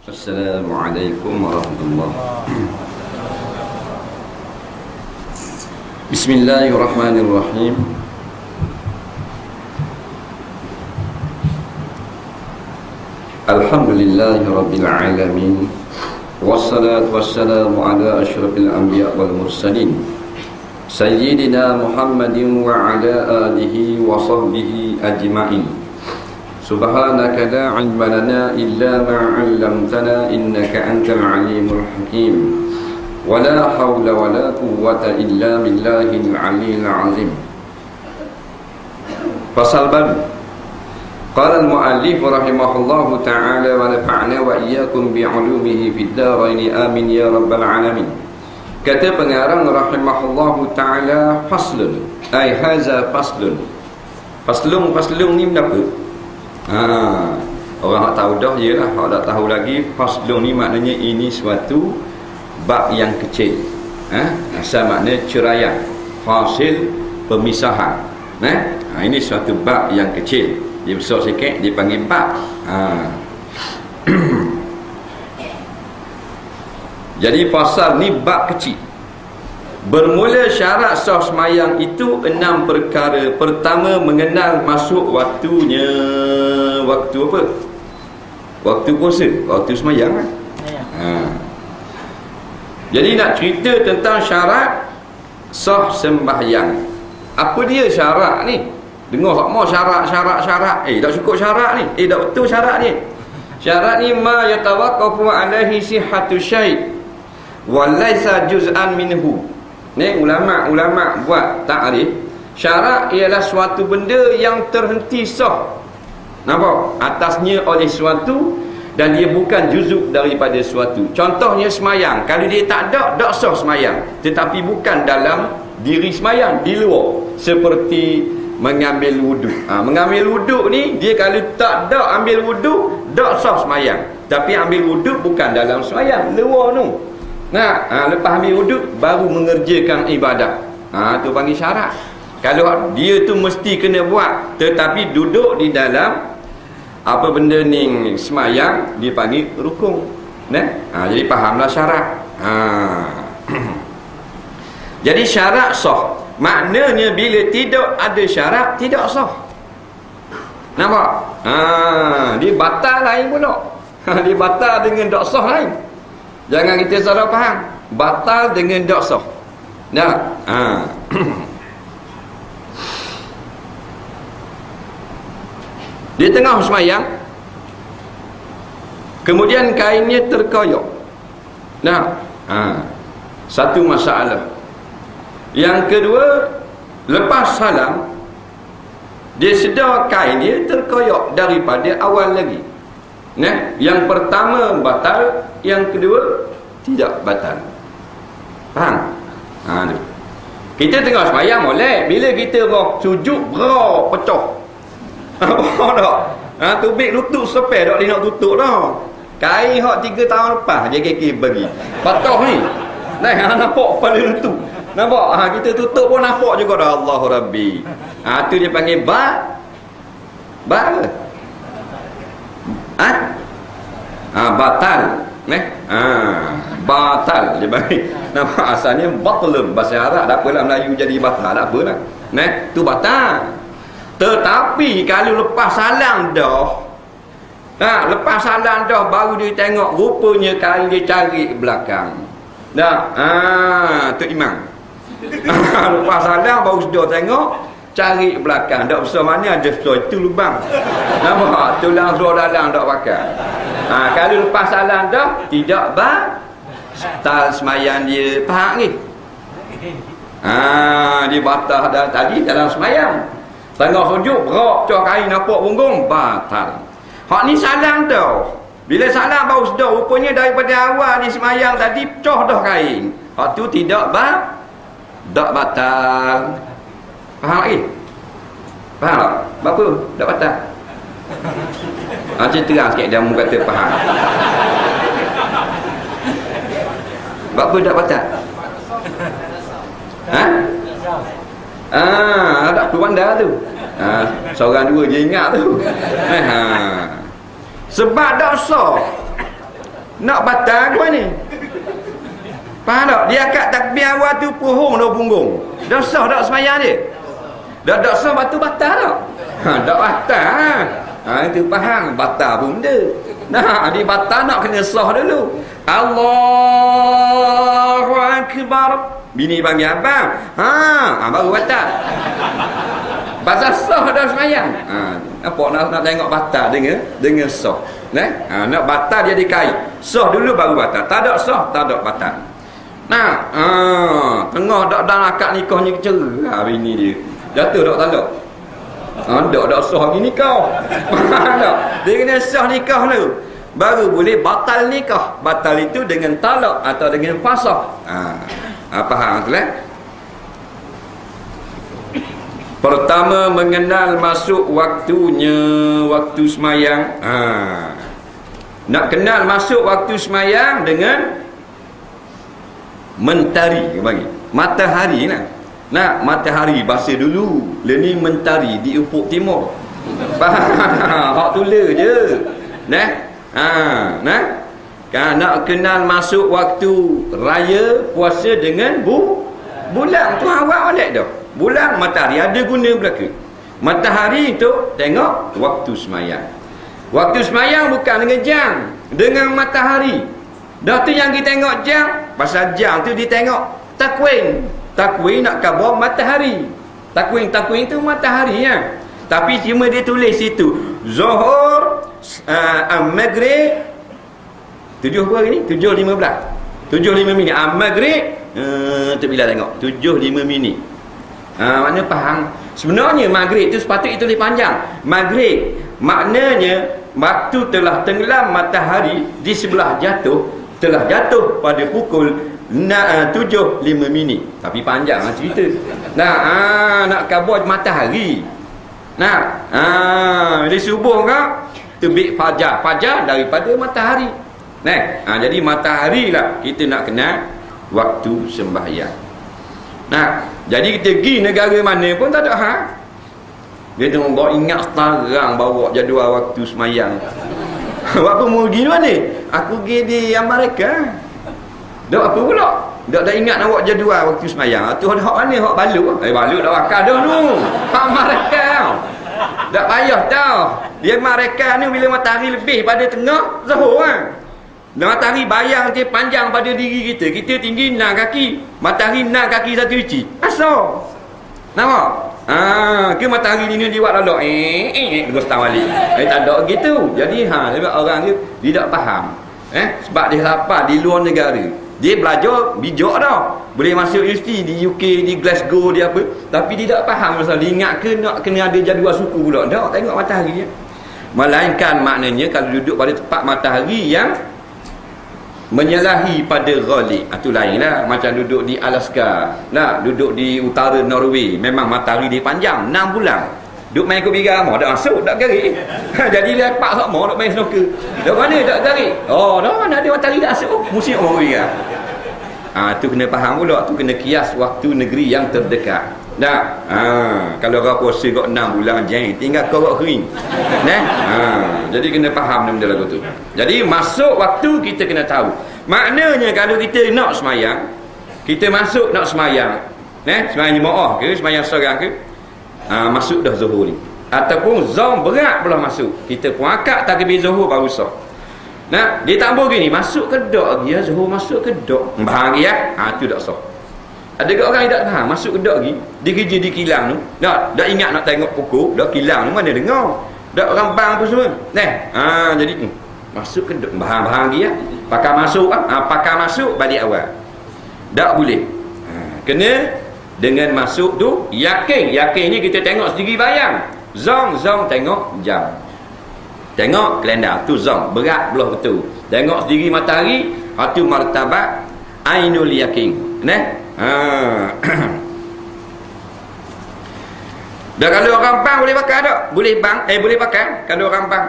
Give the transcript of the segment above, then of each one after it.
Assalamualaikum warahmatullahi wabarakatuh. Bismillahirrahmanirrahim. Alhamdulillahi rabbil alamin. Wassalatu wassalamu ala asyrafil anbiya wal mursalin Sayyidina Muhammadin wa ala alihi wa sahbihi ajma'in. Subhanaka la ilma lana illa ma 'allamtana innaka antal alimul hakim. Wa la hawla wa la quwwata illa billahil 'aliyyil 'azim. Fasal baru. Qala al-mu'allif rahimahullahu ta'ala wa nafa'na wa iyyakum bi'ulumihi fid dharain amin ya rabbal alamin. Kata pengarang rahimahullahu ta'ala, faslun ay haza faslun. Faslun ni apa? Orang tak tahu dah je lah. Orang tak tahu lagi faslun ni maknanya ini suatu bab yang kecil. Asal makna ceraian, fasil, pemisahan. Ini suatu bab yang kecil. Dia besar sikit dipanggil bab. Jadi pasal ni bab kecil. Bermula syarat sah semayang itu 6 perkara. Pertama, mengenal masuk waktunya. Waktu apa? Waktu puasa, waktu semayang kan? Jadi nak cerita tentang syarat sah sembahyang. Apa dia syarat ni? Dengar tak mau syarat. Tak cukup syarat ni. Tak betul syarat ni. Syarat ni ma yatawaqqafu alaihi sihhatu syai' wa laisa juz'an minhu. Ni ulama buat ta'rif. Syarat ialah suatu benda yang terhenti sah. Nampak? Atasnya oleh suatu dan dia bukan juzuk daripada suatu. Contohnya semayang. Kalau dia tak ada sah semayang. Tetapi bukan dalam diri semayang, di luar. Seperti mengambil wuduk. Mengambil wuduk ni, dia kalau tak ada ambil wuduk, tak sah semayang. Tapi ambil wuduk bukan dalam semayang, luar tu. Lepas ambil wuduk baru mengerjakan ibadat. Tu panggil syarat. Kalau dia tu mesti kena buat, tetapi duduk di dalam apa benda ni semayang, dia panggil rukun. Jadi fahamlah syarat. Jadi syarat sah, maknanya bila tidak ada syarat, tidak sah. Nampak? Dia batal lain pula. Dia batal dengan tak sah lain. Jangan kita salah faham. Batal dengan tak sah. Di tengah semayang, kemudian kainnya terkoyak. Satu masalah. Yang kedua, lepas salam, dia sedar kain dia terkoyak daripada awal lagi. Yang pertama batal, yang kedua tidak batal. Faham? Kita tengah semayang boleh. Bila kita sujud, pecah. Apa tak? Tubik lutut sepeh tak dia nak tutup dah. Kain hak 3 tahun lepas dia kekek bagi. Patah ni. Nampak kepala lutut. Nampak? Kita tutup pun nampak juga dah. Allahu Rabbi. Tu dia panggil batal. Batal dia bagi. Nampak asalnya batalun bahasa Arab. Tak apalah Melayu jadi batal, tak apalah. Tu batal. Tetapi kalau lepas salam dah, lepas salam dah baru dia tengok rupanya kain dia cari belakang. Tu imam. Lepas salam baru sudah tengok cari belakang. Tak besar mana ada besar itu lubang. Nampak? Tulang suara dalam tak pakai. Kalau lepas salam dah tidak batal semayang dia. Faham ni? Dia batal dah tadi dalam semayang. Tengah sujud berak cah kain nampak punggung, batal. Hak ni salam dah. Bila salam baru sudah rupanya daripada awal di semayang tadi pecah dah kain. Hak tu tidak batal. Faham lagi? Faham tak? Berapa? Tak batal. Macam terang sikit dia kata faham. Berapa tak batal? Tak keluar dah tu. Seorang dua je ingat tu. Sebab tak sah. Nak batal ke mana? Faham tak? Dia akad takbir awal tu pohong dah punggung. Dah sah tak semayang dia? Dah tak sah batu batal tak? Tak batal. Itu faham. Batal pun benda. Nah, dia batal nak kena sah dulu. Allahu Akbar. Bini panggil abang. Baru batal. Pasal sah dah semayang. Nampak nak tengok batal dengan sah. Nak batal dia dikait. Sah dulu baru batal. Tak ada sah, tak ada batal. Nah, tengah dalam akad nikahnya kecera bini dia. Jatuh tak talak. Tak sah lagi nikah. Dia kena sah nikah dulu. Baru boleh batal nikah. Batal itu dengan talak atau dengan fasakh. Faham tu lah? Pertama, mengenal masuk waktunya, waktu semayang. Nak kenal masuk waktu semayang dengan mentari bagi. Matahari lah. Nak matahari bahasa dulu. Ni mentari di ufuk timur. Faham? Hak tula je. Nak kenal masuk waktu raya puasa dengan bulan tu awak balik dah. Bulan matahari ada guna belaka. Matahari tu tengok waktu semayang. Waktu semayang bukan dengan jam, dengan matahari. Dah tu yang kita tengok jam, pasal jam tu ditengok takwin. Takwin nak khabar matahari. Takwin tu matahari ya. Tapi cuma dia tulis situ Zuhur, Maghrib 7 apa ni? 7.15. 7.5 minit. Maghrib tu bila tengok 7.5 minit. Mana faham? Sebenarnya maghrib tu sepatutnya tulis panjang. Maghrib maknanya waktu telah tenggelam matahari di sebelah jatuh, telah jatuh pada pukul 7.5 minit. Tapi panjang cerita. Nak khabar matahari. Di subuh ke terbit fajar. Fajar daripada matahari. Jadi matahari lah kita nak kenal waktu sembahyang. Jadi kita pergi negara mana pun tak ada hal. Dia tengok bawa ingat sekarang bawa jadual waktu semayang. Apa mau pergi mana? Aku pergi di Amerika. Dah apa pula? Dah ingat nak buat jadual waktu semayang. Tu hak mana? Hak balu. Balu dah wakar dah tu. Amerika. Tak payah tau. Dia Amerika ni bila matahari lebih pada tengah Zuhur kan. Matahari bayang dia panjang pada diri kita. Kita tinggi 6 kaki. Matahari 6 kaki 1 inci. Asal. Nampak? Ke matahari ni dia buat lalu terus tahu balik. Tak ada gitu. Jadi orang dia tidak faham. Sebab dia lapar di luar negara. Dia belajar bijak dah. Boleh masuk universiti di UK, di Glasgow, dia apa. Tapi dia tak faham masalah. Dia ingat ke nak kena ada jadual suku pula. Tak tengok matahari ya. Melainkan maknanya kalau duduk pada tempat matahari yang menyalahi pada ghalib, itu lain lah. Macam duduk di Alaska, duduk di utara Norway, memang matahari dia panjang 6 bulan. Duduk main kubiga mau tak masuk, tak garik. Jadi lepak sama duk main snooker. Dah mana tak garik. Dah mana ada matahari tak masuk, musim mau kubiga. Tu kena faham pula, tu kena kias waktu negeri yang terdekat. Kalau orang puasa kat 6 bulan jangan tinggal korok kering. Jadi kena faham benda lagu tu. Jadi masuk waktu kita kena tahu. Maknanya kalau kita nak semayang, kita masuk nak semayang, semayang jemaah ke, semayang seorang ke, masuk dah Zuhur ni. Ataupun zam berat pula masuk. Kita pun akad takbir Zuhur baru sah. Dia tambah gini, masuk ke dak lagi ya, Zuhur masuk ke dak. Bahagi ya. Tu dak sah. Ada ke orang yang tak faham masuk ke dak lagi, dia kerja di kilang tu. Dak ingat nak tengok pokok, dak kilang tu mana dengar. Dak rambang apa semua. Jadi masuk ke dak bahagi ya. Pakar masuk pakar masuk balik awal. Tak boleh. Kena dengan masuk tu yakin. Yakinnya kita tengok sendiri bayang. Zong tengok jam. Tengok kalender tu zong berat belah betul. Tengok sendiri matahari, tu martabat ainul yakin. Dah kalau orang bang boleh pakai tak? Boleh bang, boleh pakai kalau orang bang.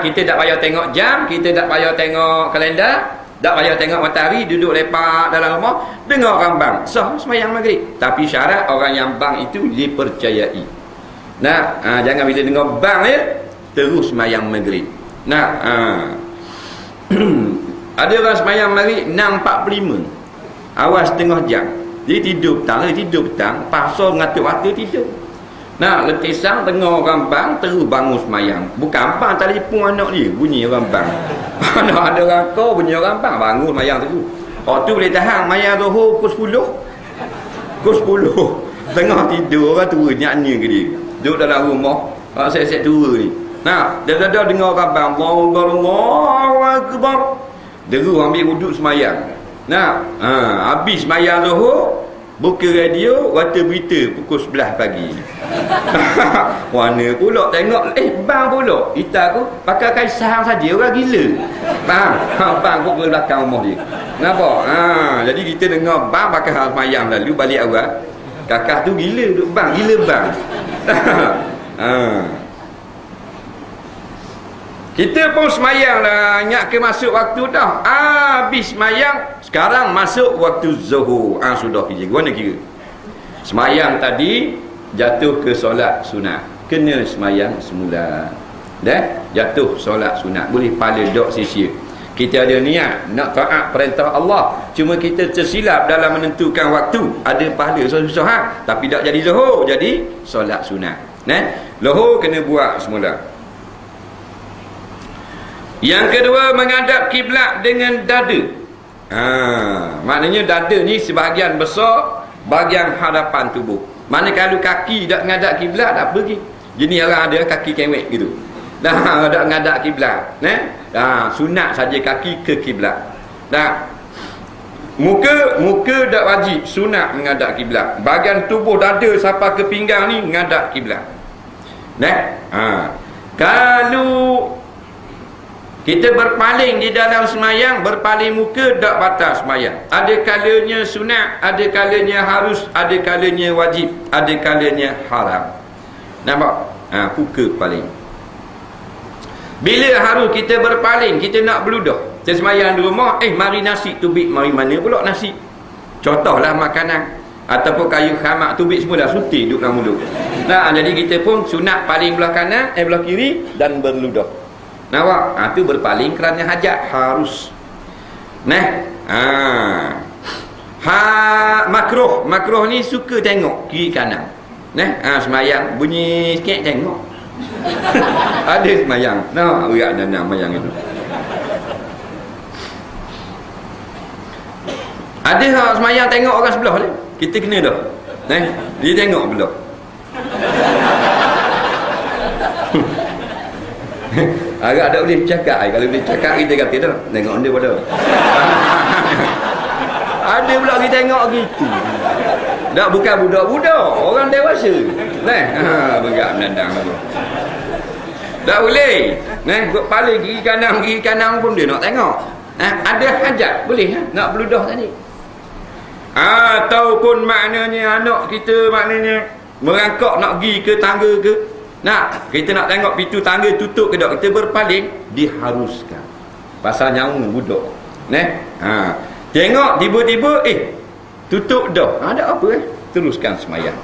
Kita tak payah tengok jam, kita tak payah tengok kalender, tak payah tengok matahari, duduk lepak dalam rumah, dengar orang bang. Sah sembahyang maghrib. Tapi syarat orang yang bang itu dipercayai. Jangan bila dengar bang terus sembahyang maghrib. Ada orang semayang maghrib 6.45, awal setengah jam. Dia tidur petang, pasal ngatur waktu tidur. Nak letisang tengah orang bang, terus bangun semayang. Bukan bang telefon anak dia, bunyi orang bang. Ada orang kau bunyi orang bang, bangun semayang terus. Orang tu boleh tahan semayang Zuhur pukul 10. Pukul 10 tengah tidur, orang tua nyanyi ke dia. Duduk dalam rumah, set-set tua ni. Nah, dia dengar orang bang, Allahu Akbar. Deru ambil wuduk semayang. Nah, habis semayang Zuhur, buka radio, waktu berita pukul 11 pagi. Mana pula tengok, bang pula kita aku pakai kain sahang saja, orang gila. Bang pukul belakang rumah dia. Kenapa? Jadi kita dengar bang pakai hal semayang lalu balik awal. Kakak tu gila duk bang, gila bang. Kita pun semayang lah, ingat ke masuk waktu dah. Habis semayang, sekarang masuk waktu Zuhur. Sudah kira. Mana kira? Semayang tadi jatuh ke solat sunat, kena semayang semula. Dah jatuh solat sunat, boleh pahala dok sia-sia. Kita ada niat nak taat perintah Allah, cuma kita tersilap dalam menentukan waktu. Ada pahala susah-susah, tapi tak jadi Zuhur, jadi solat sunat. Zuhur kena buat semula. Yang kedua, menghadap kiblat dengan dada. Maknanya dada ni sebahagian besar bahagian hadapan tubuh. Mana kalau kaki tak menghadap kiblat tak pergi. Jenis orang ada kaki kewek gitu. Dah tak menghadap kiblat. Sunat saja kaki ke kiblat. Dah. Muka tak wajib, sunat menghadap kiblat. Bahagian tubuh dada sampai ke pinggang ni menghadap kiblat. Kalau kita berpaling di dalam semayang, berpaling muka tak batal semayang. Ada kalanya sunat, ada kalanya harus, ada kalanya wajib, ada kalanya haram. Nampak? Muka paling. Bila harus kita berpaling, kita nak beludah. Kita semayang di rumah, mari nasi tubik, mari mana pula nasi? Contohlah makanan. Ataupun kayu khamak tubik semua dah suti duduk dalam mulut. Jadi kita pun sunat paling belah kanan, belah kiri dan berludah. Nampak? Tu berpaling kerana hajat harus. Makruh ni suka tengok kiri kanan. Semayang bunyi sikit tengok. Ada semayang. Uyak dan semayang itu. Ada orang semayang tengok orang sebelah ni. Kita kena dah. Dia tengok belah. Agak tak boleh cakap. Kalau boleh cakap kita kata dah, tengok dia pada. Ada pula kita tengok gitu. Tak, bukan budak-budak, orang dewasa. Begak menandang tu. Tak boleh. Paling kiri kanan pun dia nak tengok. Ada hajat boleh nak beludah tadi. Ataupun maknanya anak kita maknanya merangkak nak pergi ke tangga ke, kita nak tengok pintu tangga tutup ke tak, kita berpaling, diharuskan. Pasal nyawa budak. Tengok tiba-tiba tutup dah. Ada apa teruskan semayang.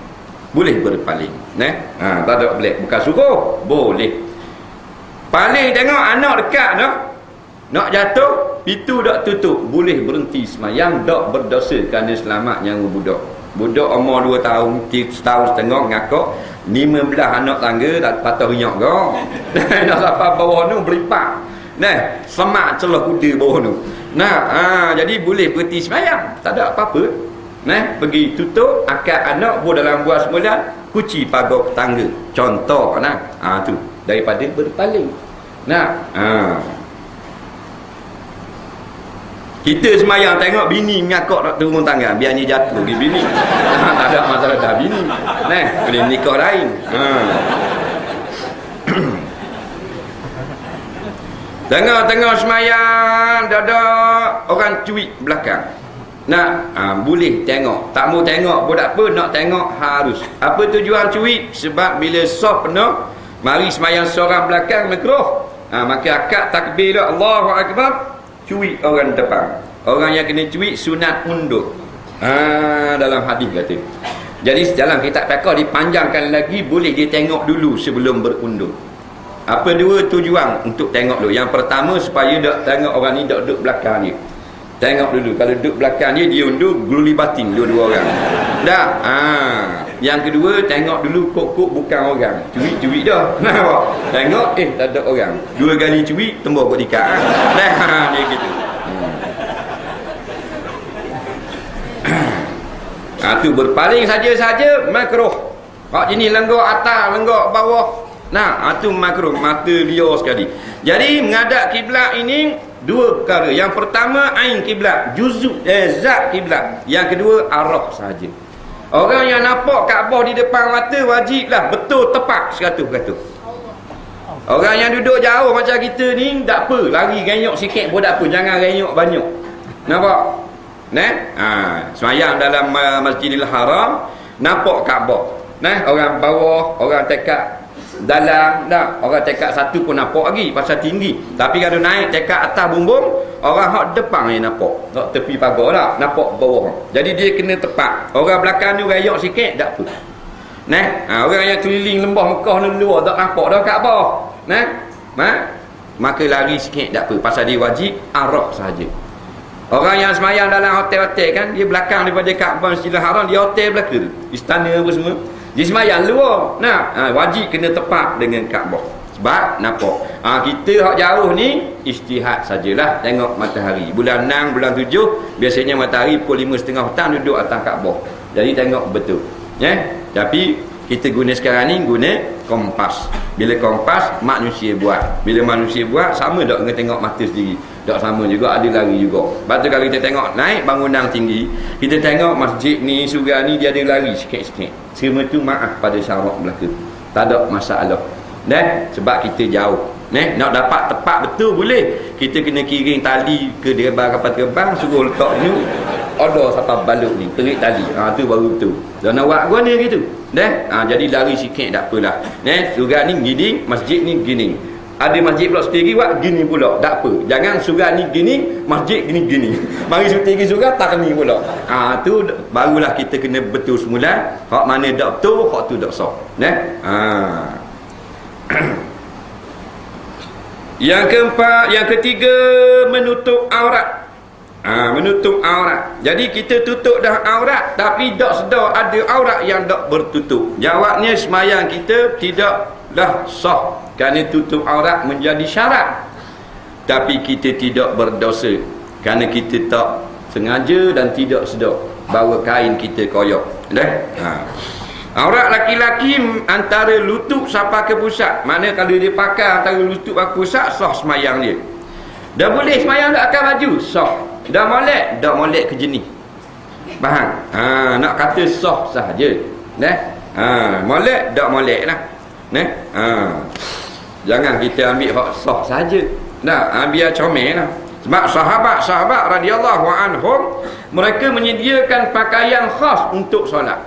Boleh berpaling. Tak ada boleh. Bukan suruh, boleh. Paling tengok anak dekat dah. Nak jatuh, pintu tak tutup, boleh berhenti semayang, tak berdosa kerana selamat nyawa budak. Budak umur 2 tahun, 1 tahun setengah ngakak, 15 anak tangga tak patah minyak kau. Nak sampai bawah tu beripak. Semak celah kuda bawah tu. Jadi boleh berhenti semayang, tak ada apa-apa. Pergi tutup akad anak buat dalam buah semula, kunci pagar tangga. Contoh tu daripada berpaling. Kita semayang tengok bini mengakak nak turun tangan, biarnya jatuh pergi bini. Tak ada masalah dah bini. Boleh nikah lain. Tengah-tengah semayang, dada orang cuit belakang. Boleh tengok. Tak mau tengok pun tak apa, nak tengok harus. Apa tujuan cuit? Sebab bila saf penuh, mari semayang seorang belakang makruh. Maka akad takbir Allahu Akbar, cuit orang depan. Orang yang kena cuit sunat undur. Dalam hadis kata. Jadi dalam kitab fiqh dipanjangkan lagi, boleh dia tengok dulu sebelum berundur. Apa dua tujuan untuk tengok dulu? Yang pertama, supaya tak tengok orang ni duduk belakang dia. Tengok dulu, kalau duduk belakang dia undur guli batin dua-dua orang. Dah. Yang kedua, tengok dulu kok-kok bukan orang. Curi-curi dah. Nampak? Tengok, tak ada orang. Dua kali curi, tembok kot tikat. Dah, dia gitu. Tu berpaling saja-saja makruh. Hak jenis lenggok atas, lenggok bawah. Tu makruh, mata liar sekali. Jadi menghadap kiblat ini dua perkara. Yang pertama ain kiblat, zat kiblat. Yang kedua arah sahaja. Orang yang nampak Kaabah di depan mata wajiblah betul tepat 100%. Orang yang duduk jauh macam kita ni tak apa, lari renyok sikit pun tak apa, jangan renyok banyak. Nampak? Semayang dalam Masjidil Haram, nampak Kaabah. Orang bawah, orang tekak dalam, orang tekak satu pun nampak lagi pasal tinggi. Tapi kalau naik tekak atas bumbung, orang hak depan ni nampak, hak tepi pagar tak nampak bawah. Jadi dia kena tepat. Orang belakang ni rayok sikit tak apa. Orang yang keliling lembah Mekah ni luar tak nampak dah Kaabah. Maka lari sikit tak apa, pasal dia wajib arah saja. Orang yang semayang dalam hotel-hotel kan, dia belakang daripada Kaabah Masjidil Haram, dia hotel belakang istana apa semua, dia semayang luar. Wajib kena tepat dengan Kaabah. Sebab nampak. Kita hak jauh ni ijtihad sajalah, tengok matahari. Bulan 6, bulan 7 biasanya matahari pukul 5.30 petang duduk atas Kaabah. Jadi tengok betul. Tapi kita guna sekarang ni guna kompas. Bila kompas manusia buat. Bila manusia buat sama tak dengan tengok mata sendiri. Tak sama juga, ada lari juga. Lepas tu kalau kita tengok naik bangunan tinggi, kita tengok masjid ni, surga ni, dia ada lari sikit-sikit. Semua tu maaf pada syarak belaka. Tak ada masalah. Sebab kita jauh. Nak dapat tepat betul boleh. Kita kena kiring tali ke depan kapal terbang, suruh letak ni. Ada sampai balut ni, terik tali. Tu baru betul. Dan nak buat guna gitu. Jadi lari sikit tak apalah. Surga ni gini, masjid ni gini. Ada masjid pula sendiri buat gini pula, tak apa. Jangan surga ni gini, masjid gini-gini. Mari sendiri surga tak ni pula. Tu barulah kita kena betul semula. Hak mana tak betul, hak tu tak sah. Yang keempat, yang ketiga, menutup aurat. Menutup aurat. Jadi kita tutup dah aurat, tapi tak sedar ada aurat yang tak bertutup. Jawabnya semayang kita tidaklah sah, kerana tutup aurat menjadi syarat. Tapi kita tidak berdosa, kerana kita tak sengaja dan tidak sedar bahawa kain kita koyak. Aurat laki-laki antara lutut sampai ke pusat. Mana kalau dia pakai antara lutut ke pusat, sah semayang dia. Dah boleh semayang tak akan baju, sah. Dah molek ke jenis. Faham? Nak kata sah sahaja. Molek tak molek lah. Jangan kita ambil hak sah saja. Biar comel lah. Sebab sahabat-sahabat radhiyallahu anhum, mereka menyediakan pakaian khas untuk solat.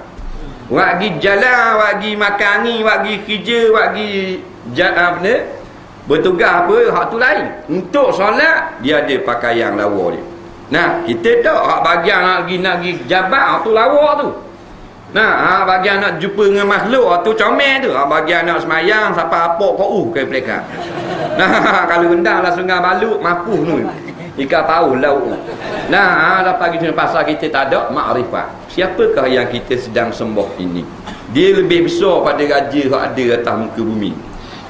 Wagi jalan, wagi makan ni, wagi kerja, wagi bertugas apa, hak tu lain. Untuk solat dia ada pakaian lawa dia. Kita tak hak bagian nak pergi jabat, hak tu lawa tu. Bagian nak jumpa dengan makhluk, hak tu comel tu. Bagian nak semayang sampai apok kau ke mereka. Kalau rendang lah sungai Balut mapuh tu. Ikan paus lauk. Lepas kita pasal kita tak ada makrifat. Siapakah yang kita sedang sembah ini? Dia lebih besar pada raja yang ada atas muka bumi.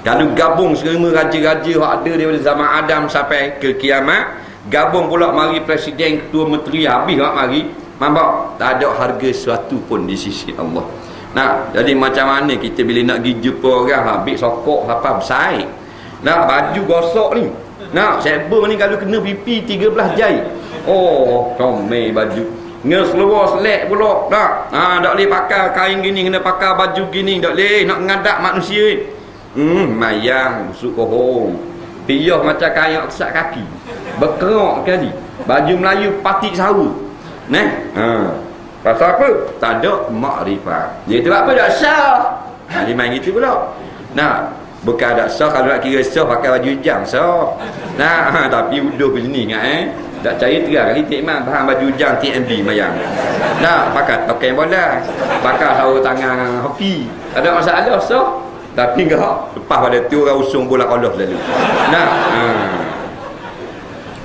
Kalau gabung semua raja-raja yang ada daripada zaman Adam sampai ke kiamat, gabung pula mari presiden, ketua menteri, habis mari, nampak tak ada harga sesuatu pun di sisi Allah. Jadi macam mana kita bila nak pergi jumpa orang, habis sokok apa besar, baju gosok ni, sebo ni kalau kena pipi 13 jari, comel baju ngeseluar selek pula tak boleh pakai kain gini, kena pakai baju gini, tak boleh nak ngadap manusia. Mayang busuk kohong, piyah macam kain kesat kaki, berkerak kali, baju Melayu patik sawa. Pasal apa? Tak ada makrifat. Dia tu apa tak sah. Dia main gitu pula. Bukan tak sah, kalau nak kira sah pakai baju hujang sah. Tapi uduh macam ni ingat tak cari terang kali Tik Man faham baju hujang TMB mayang. Pakai token bola, pakai sarung tangan hoki. Ada masalah sah. Tapi enggak, lepas pada tu orang usung bola Allah lalu. Nah,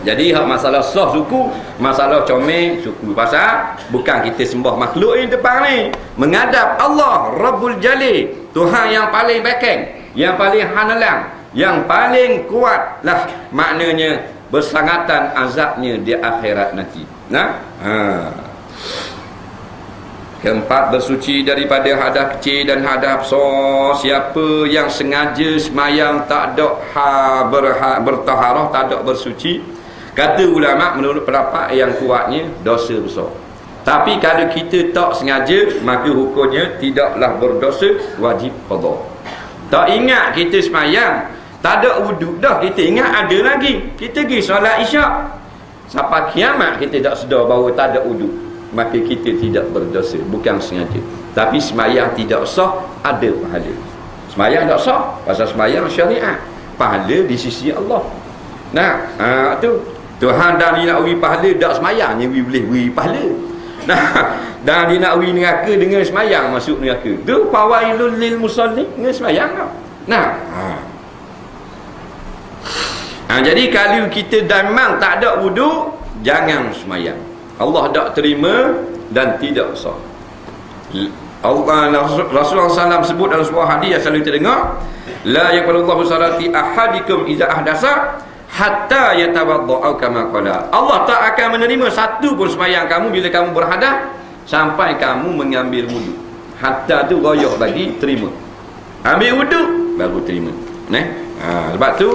jadi hak masalah sah suku, masalah comel suku. Pasal bukan kita sembah makhluk yang depan ni, menghadap Allah Rabbul Jalil, Tuhan yang paling bekeng, yang paling hanalang, yang paling kuat lah, maknanya bersangatan azabnya di akhirat nanti. Nah, keempat, bersuci daripada hadas kecil dan hadas besar. Siapa yang sengaja semayang tak ada bertaharah, tak ada bersuci, kata ulama menurut pendapat yang kuatnya dosa besar. Tapi kalau kita tak sengaja, maka hukumnya tidaklah berdosa, wajib qada. Tak ingat kita semayang, tak ada wuduk dah, kita ingat ada lagi, kita pergi solat isyak, sampai kiamat kita tak sedar bahawa tak ada wuduk, maka kita tidak berdosa, bukan sengaja. Tapi semayang tidak sah, ada pahala. Semayang tak sah, pasal semayang syariat, pahala di sisi Allah. Nah, tu Tuhan dah ni nak beri pahala, tak semayang je boleh beri pahala. Nah, dah dia nak beri neraka dengan semayang masuk neraka. Tu fawailul lil musallin, dengan semayang tau. Nah, jadi kalau kita memang tak ada wuduk, jangan semayang. Allah tak terima dan tidak sah. Rasulullah SAW sebut dalam sebuah hadis yang selalu kita dengar, la yaqbalullahu salati ahadikum idza ahdasa hatta yatawadda kama qala. Allah tak akan menerima satu pun sembahyang kamu bila kamu berhadas sampai kamu mengambil wuduk. Hatta tu royak bagi terima. Ambil wuduk baru terima. Sebab tu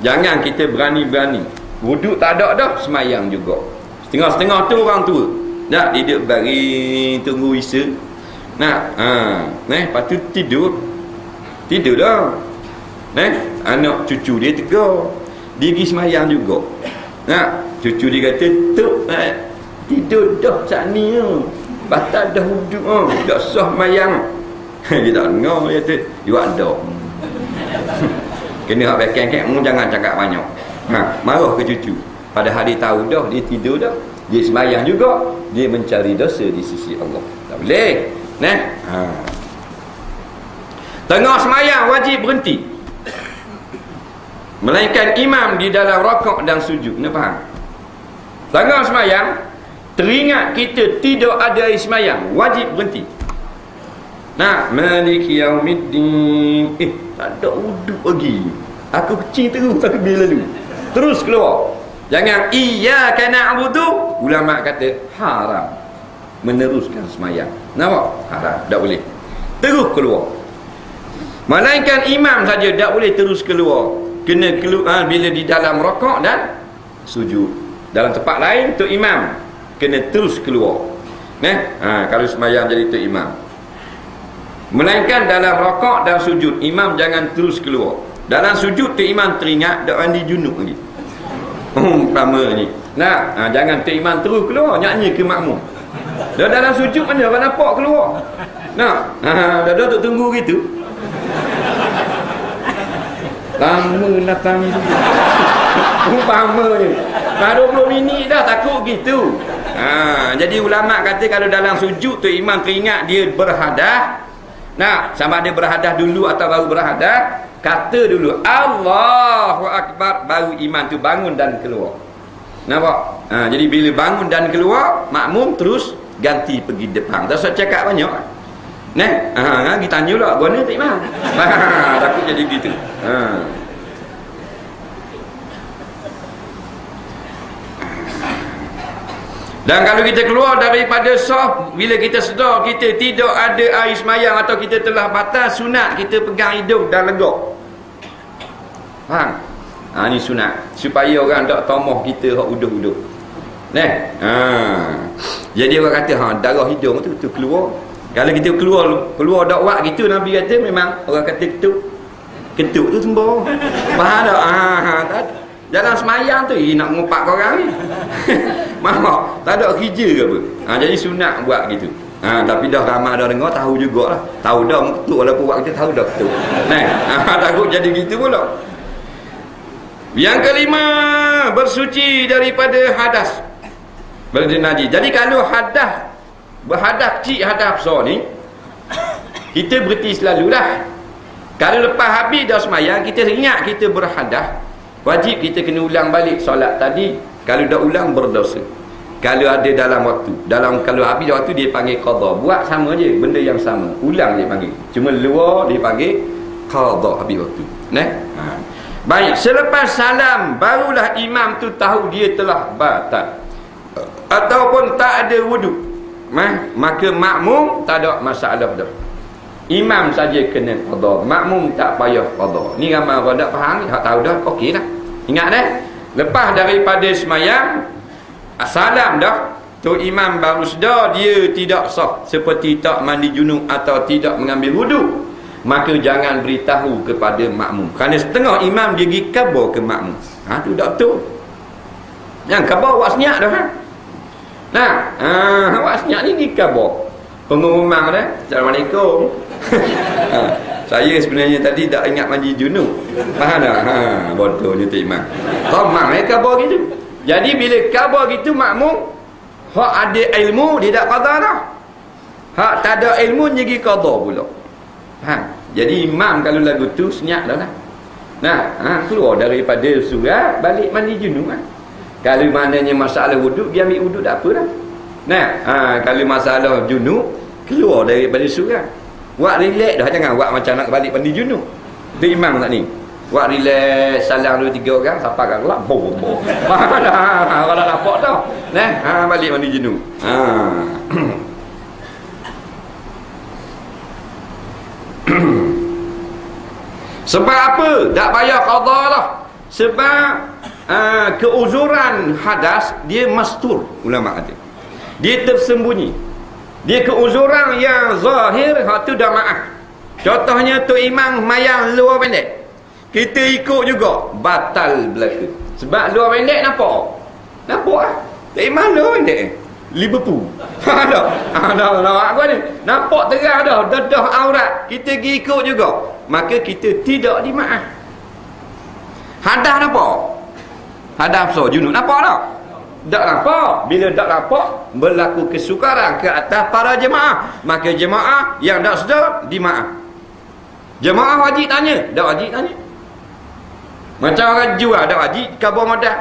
jangan kita berani-berani. Wuduk tak ada dah, sembahyang juga. Setengah-setengah tu orang tua. Nak duduk baring tunggu Isa. Lepas tu tidur. Tidur dah. Anak cucu dia tegur. Dia pergi semayang juga. Cucu dia kata, "Tok, tidur dah saat ni. Batal dah wuduk. Tak sah semayang." Dia tak dengar. Dia kata, "You ada." Kena hak bekeng-keng, jangan cakap banyak. Marah ke cucu. Padahal dia tahu dah, dia tidur dah. Dia semayang juga, dia mencari dosa di sisi Allah. Tak boleh. Tengah semayang wajib berhenti, melainkan imam di dalam rakaat dan sujud. Kena faham. Tengah semayang, teringat kita tidak ada air semayang, wajib berhenti. Maliki yaumiddin. Tak ada wuduk lagi. Aku kecil terus, aku bila lalu. Terus keluar. Jangan iyyaka na'budu. Ulama kata haram meneruskan semayang. Nampak? Haram, tak boleh. Terus keluar. Melainkan imam saja tak boleh terus keluar. Kena keluar bila di dalam rakaat dan sujud. Dalam tempat lain tu imam kena terus keluar. Kalau semayang jadi tu imam. Melainkan dalam rakaat dan sujud, imam jangan terus keluar. Dalam sujud tu imam teringat dak mandi junub lagi. Pertama ni. Jangan tu imam terus keluar nyanyi ke makmum. Dah dalam sujud mana orang nampak keluar. Dah duduk tunggu gitu. Lama datang tu. Umpamanya. Dah 20 minit dah takut gitu. Jadi ulama kata kalau dalam sujud tu imam teringat dia berhadas. Sama ada berhadas dulu atau baru berhadas, kata dulu Allahu Akbar, baru imam tu bangun dan keluar. Nampak? Jadi bila bangun dan keluar, makmum terus ganti pergi depan. Tak usah cakap banyak. Kita tanya pula, guna tak imam? Takut jadi gitu. Dan kalau kita keluar daripada saf, bila kita sedar kita tidak ada air semayang atau kita telah batal, sunat kita pegang hidung dan legak. Faham? Ni sunat supaya orang tak tomah kita hak uduh-uduh. Jadi orang kata darah hidung tu keluar. Kalau kita keluar dakwah gitu, Nabi kata memang orang kata ketuk tu sembuh. Faham tak? Dalam semayang tu nak ngumpat korang ni. Maaf, tak ada kerja ke apa. Jadi sunat buat gitu. Tapi dah ramai dah dengar, tahu jugalah. Tahu dah ketuk, walaupun buat kita tahu dah ketuk. Takut jadi gitu pula. Yang kelima, bersuci daripada hadas bernajis. Jadi kalau berhadas kecil, hadas besar ni, kita berhenti selalulah. Kalau lepas habis dah semayang, kita ingat kita berhadas, wajib kita kena ulang balik solat tadi. Kalau dah ulang, berdosa. Kalau ada dalam waktu, kalau habis waktu, dia panggil qadha. Buat sama je, benda yang sama, ulang dia panggil. Cuma luar dia panggil qadha habis waktu. Baik, selepas salam barulah imam tu tahu dia telah batal ataupun tak ada wuduk, maka makmum tak ada masalah dah. Imam saja kena qadha, makmum tak payah qadha. Ni ramai orang tak faham, tak tahu dah, okey dah. Ingat dah, lepas daripada semayang salam dah, tu imam baru sedar dia tidak sah, seperti tak mandi junub atau tidak mengambil wuduk, maka jangan beritahu kepada makmum. Kerana setengah imam dia pergi khabar ke makmum. Tu tak betul. Yang khabar awak senyap dah awak senyap ni pergi khabar pengumuman dah, Assalamualaikum. Saya sebenarnya tadi tak ingat mandi junub. Faham tak? Bodohnya tu imam. Komang khabar gitu. Jadi bila khabar gitu, makmum hak ada ilmu dia tak qadha dah. Hak tak ada ilmu dia pergi qadha pula. Jadi imam kalau lagu tu senyap dah lah. Keluar daripada surat, balik mandi junub Kalau maknanya masalah wuduk, dia ambil wuduk tak apa dah. Kalau masalah junub, keluar daripada surat. Buat relax dah, jangan buat macam nak balik mandi junub. Itu imam tak ni? Buat relax, salam 2-3 orang, siapa akan kelak boh. Faham dah? Kalau nampak tau. Balik mandi junub. Sebab apa? Tak payah qadha lah. Sebab keuzuran hadas dia mastur, ulama kata. Dia tersembunyi. Dia keuzuran yang zahir, hak tu dah maaf. Contohnya tu imam mayang luar pendek, kita ikut juga, batal berlaku. Sebab luar pendek nampak tu imam luar pendek Liverpool. Aku ni nampak terang dah, dedah aurat, kita pergi ikut juga, maka kita tidak dimaaf. Hadas nampak, hadas besar junub nampak tak? Tak nampak. Bila tak nampak, berlaku kesukaran ke atas para jemaah, maka jemaah yang tak sedar dimaaf. Jemaah wajib tanya, tak wajib tanya. Macam orang jual, tak wajib khabar modal.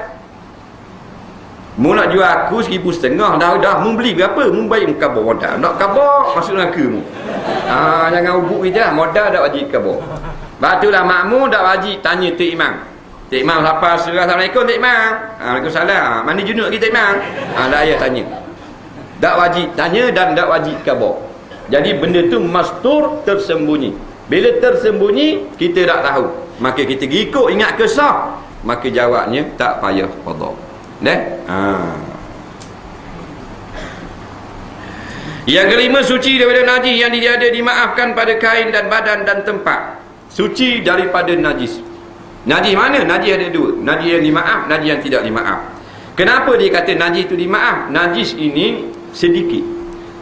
Mu nak jual aku 1,500 dah mu beli berapa? Mu bayar khabar modal. Nak khabar masuk neraka mu. Jangan ubuk kita, modal tak wajib khabar. Batulah makmum tak wajib tanya tu imam. Tok imam siapa surah Assalamualaikum tok imam. Waalaikumsalam. Mandi junub kita imam. Tak payah tanya. Tak wajib tanya dan tak wajib khabar. Jadi benda tu mastur, tersembunyi. Bila tersembunyi, kita tak tahu, maka kita ikut, ingat kesah, maka jawabnya tak payah qadha. Yang kelima, suci daripada najis yang tiada dimaafkan pada kain dan badan dan tempat. Suci daripada najis. Najis mana? Najis ada dua. Najis yang dimaaf, najis yang tidak dimaaf. Kenapa dia kata najis itu dimaaf? Najis ini sedikit.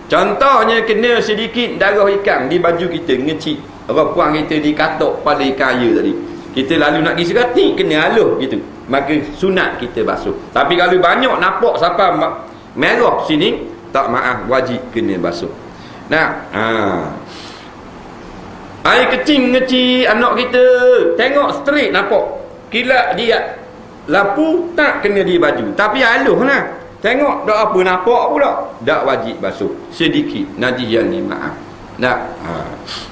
Contohnya kena sedikit darah ikan di baju kita, ngecik. Orang puang kita dikatok pada ikan air tadi, kita lalu nak pergi serati, kena haluh gitu, maka sunat kita basuh. Tapi kalau banyak nampak siapa merah sini, tak maaf, wajib kena basuh. Air kecil ngecik anak kita, tengok straight nampak, kilat dia lampu tak kena di baju, tapi haluh lah, tengok tak apa nampak pula, tak wajib basuh. Sedikit najis yang dimaaf.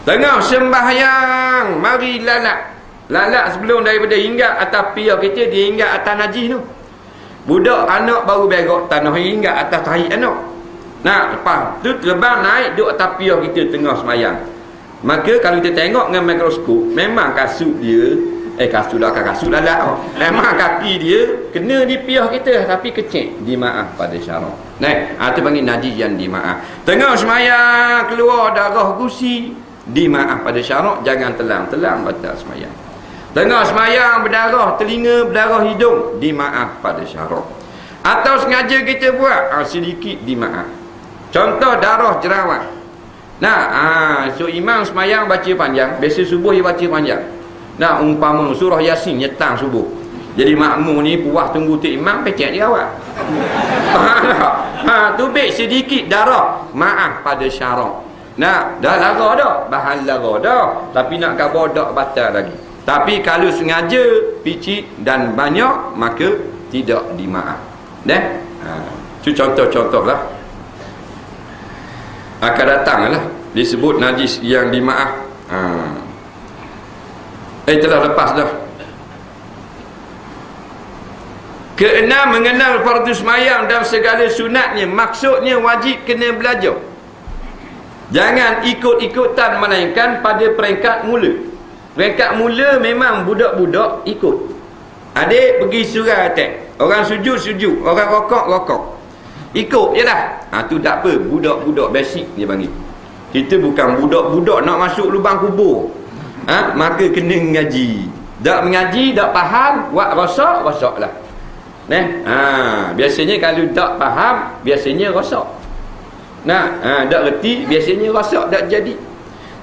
Tengah sembahyang, mari lalat sebelum daripada hingga atas pia kita, dia hingga atas najis tu. Budak anak baru berak tanah, hingga atas tahi anak. Lepas tu terbang naik duduk atas pia kita tengah sembahyang. Maka kalau kita tengok dengan mikroskop, memang kasut dia, kasut lalat, memang kaki dia kena di pia kita, tapi kecil, dimaaf pada syarak. Itu panggil najis yang dimaaf. Tengah sembahyang keluar darah gusi, dimaaf pada syarak, jangan telang-telang batal sembahyang. Tengah sembahyang berdarah telinga, berdarah hidung, dimaaf pada syarak. Atau sengaja kita buat, sedikit dimaaf. Contoh darah jerawat. So imam sembahyang baca panjang, biasa subuh dia baca panjang. Umpama surah Yasin nyetang subuh, jadi makmum ni puas tunggu tu imam, pecek dia awak. Tubik sedikit darah, maaf pada syarak. Nak dah lara dah, bahan lara dah, tapi nak khabar dak batal lagi. Tapi kalau sengaja picit dan banyak, maka tidak dimaaf. Itu contoh-contoh lah. Akan datang lah disebut najis yang dimaaf. Telah lepas dah. Keenam, mengenal fardu semayang dan segala sunatnya. Maksudnya wajib kena belajar. Jangan ikut-ikutan, melainkan pada peringkat mula. Peringkat mula memang budak-budak ikut. Adik pergi surau atas, orang sujud, orang rokok. Ikut je lah. Tu tak apa, budak-budak basic dia panggil. Kita bukan budak-budak nak masuk lubang kubur. Maka kena mengaji. Tak mengaji, tak faham, buat rosak lah. Biasanya kalau tak faham, biasanya rosak. Tak reti, biasanya rosak, tak jadi.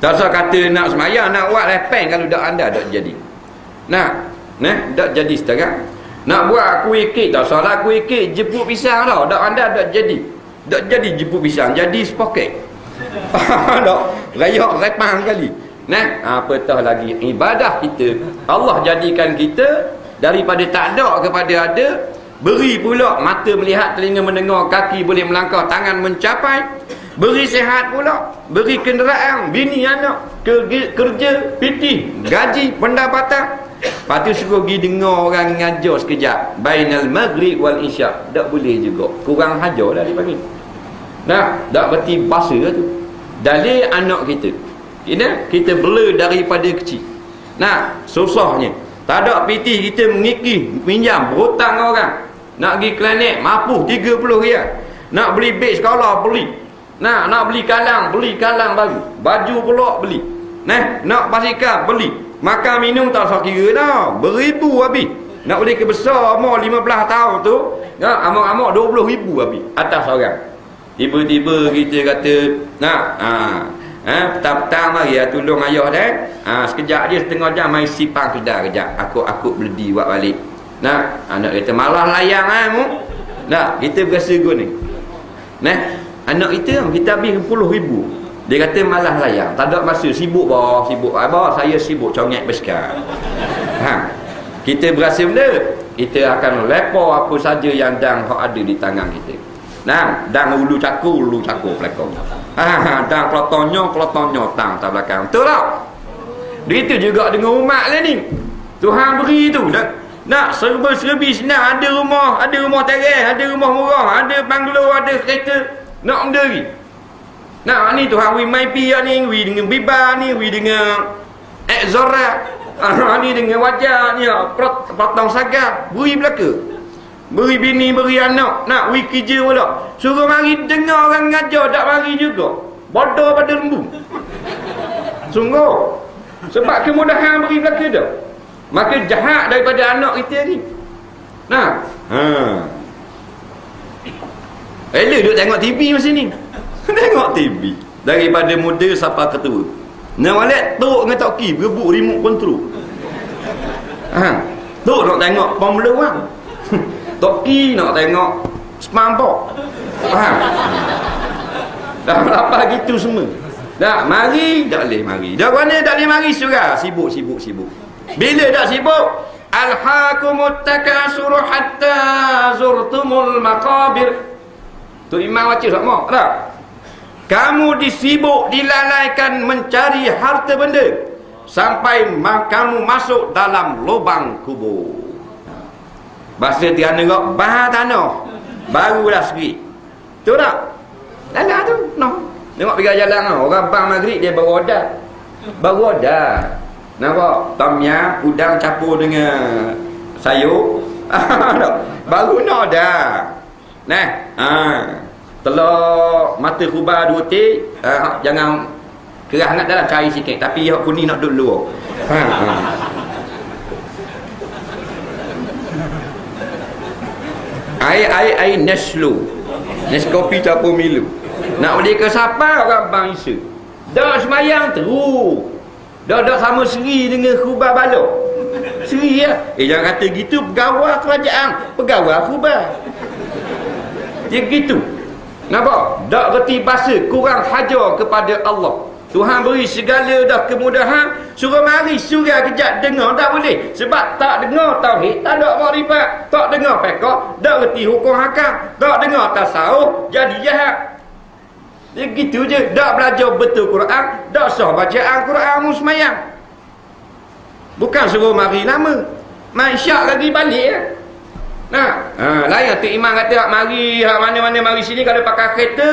Tak usah kata nak semayang, nak buat lepeng kalau tak anda tak jadi. Tak jadi sekarang. Nak buat kuih kek, tak salah kuih kek, jeput pisang tau, tak anda tak jadi. Tak jadi jeput pisang, jadi sepoket. Tak, rayak repang kali. Apatah lagi ibadah kita. Allah jadikan kita daripada tak ada kepada ada. Beri pula mata melihat, telinga mendengar, kaki boleh melangkah, tangan mencapai. Beri sihat pula, beri kenderaan, bini anak, kerja, pitih, gaji, pendapatan. Lepas tu suruh pergi dengar orang ngajar sekejap, bainal maghrib wal isya. Tak boleh juga, kurang hajar dah dipanggil. Tak berarti bahasa tu. Dalil anak kita, kita bela daripada kecil. Susahnya tak ada pitih, kita mengikih, pinjam, berhutang orang. Nak pergi klinik, mapuh 30 riyal. Nak beli beg sekolah, beli. Nak beli kalang baru. Baju pula beli. Nak basikal, beli. Makan minum tak usah kira dah, beribu habis. Nak boleh ke besar umur 15 tahun tu, amak-amak 20,000 habis atas orang. Tiba-tiba kita kata petang-petang mari tolong ayah dah. Sekejap dia setengah jam mai sipang kedai kejap. Aku beledi buat balik. Anak kata malah layang kita berasa guna. Anak kita habis 10,000. Dia kata malah layang, tak ada masa, sibuk abah saya sibuk congek basikal. Kita berasa benda, kita akan lepa apa saja yang dang ada di tangan kita. Dang ulu cakur pelakon. Dang klotonyo tang tak belakang. Betul tak? Begitu juga dengan umat lah ni. Tuhan beri tu. Nak serba-serbi senang. Ada rumah teres, ada rumah murah, ada banglo, ada kereta. Nak benda lagi. Ni Tuhan wi mai pi ni, wi dengan biba ni, wi dengan exora. Ni dengan wajah ni, potong sagar, beri belaka. Beri bini, beri anak, nak wi kerja pula. Suruh mari dengar orang ngajar, tak mari juga. Bodoh pada lembu. Sungguh. Sebab kemudahan beri belaka dah. Maka jahat daripada anak kita ni. Duduk tengok TV masa ni. Tengok TV daripada muda sampai ketua. Wallet tok dengan toki berebut remote control. Tok nak tengok Formula 1. Toki nak tengok SpongeBob. Dah lapar gitu semua. Dah mari, tak boleh mari. Dah mana tak boleh mari surah. Sibuk. Bila dah sibuk, alhaakumut takasur hatta zurtumul maqabir. Tu imam baca sama tak? Kamu disibuk, dilalaikan mencari harta benda sampai kamu masuk dalam lubang kubur. Bahasa Tiana kok bahar tanah barulah sikit. Tu tak? Dalam tu tengok pergi jalan orang bang maghrib dia baru ada. Nampak? Tom yam, udang campur dengan sayur. Baru nak dah. Telur mata kubah 2 tik. Jangan kerah sangat dalam, cari sikit. Tapi yang kuning nak duduk luar. Air Nescopi campur Milo. Nak beli ke siapa orang bang isa. Dah semayang terus. Dah sama seri dengan khubah balok. Seri ya. Jangan kata gitu, pegawai kerajaan, pegawai khubah. Dia gitu. Nampak? Tak reti bahasa, kurang hajar kepada Allah. Tuhan beri segala dah kemudahan, suruh mari surah kejap dengar tak boleh. Sebab tak dengar tauhid, tak ada makrifat, tak dengar fiqh, tak reti hukum hakam, tak dengar tasawuf, jadi jahat. Dia gitu je, tak belajar betul Quran, tak sah bacaan Quran musmayang. Bukan suruh mari lama, mai syak lagi balik ya. Lain tu imam kata mari mana-mana mari sini, kalau pakai kereta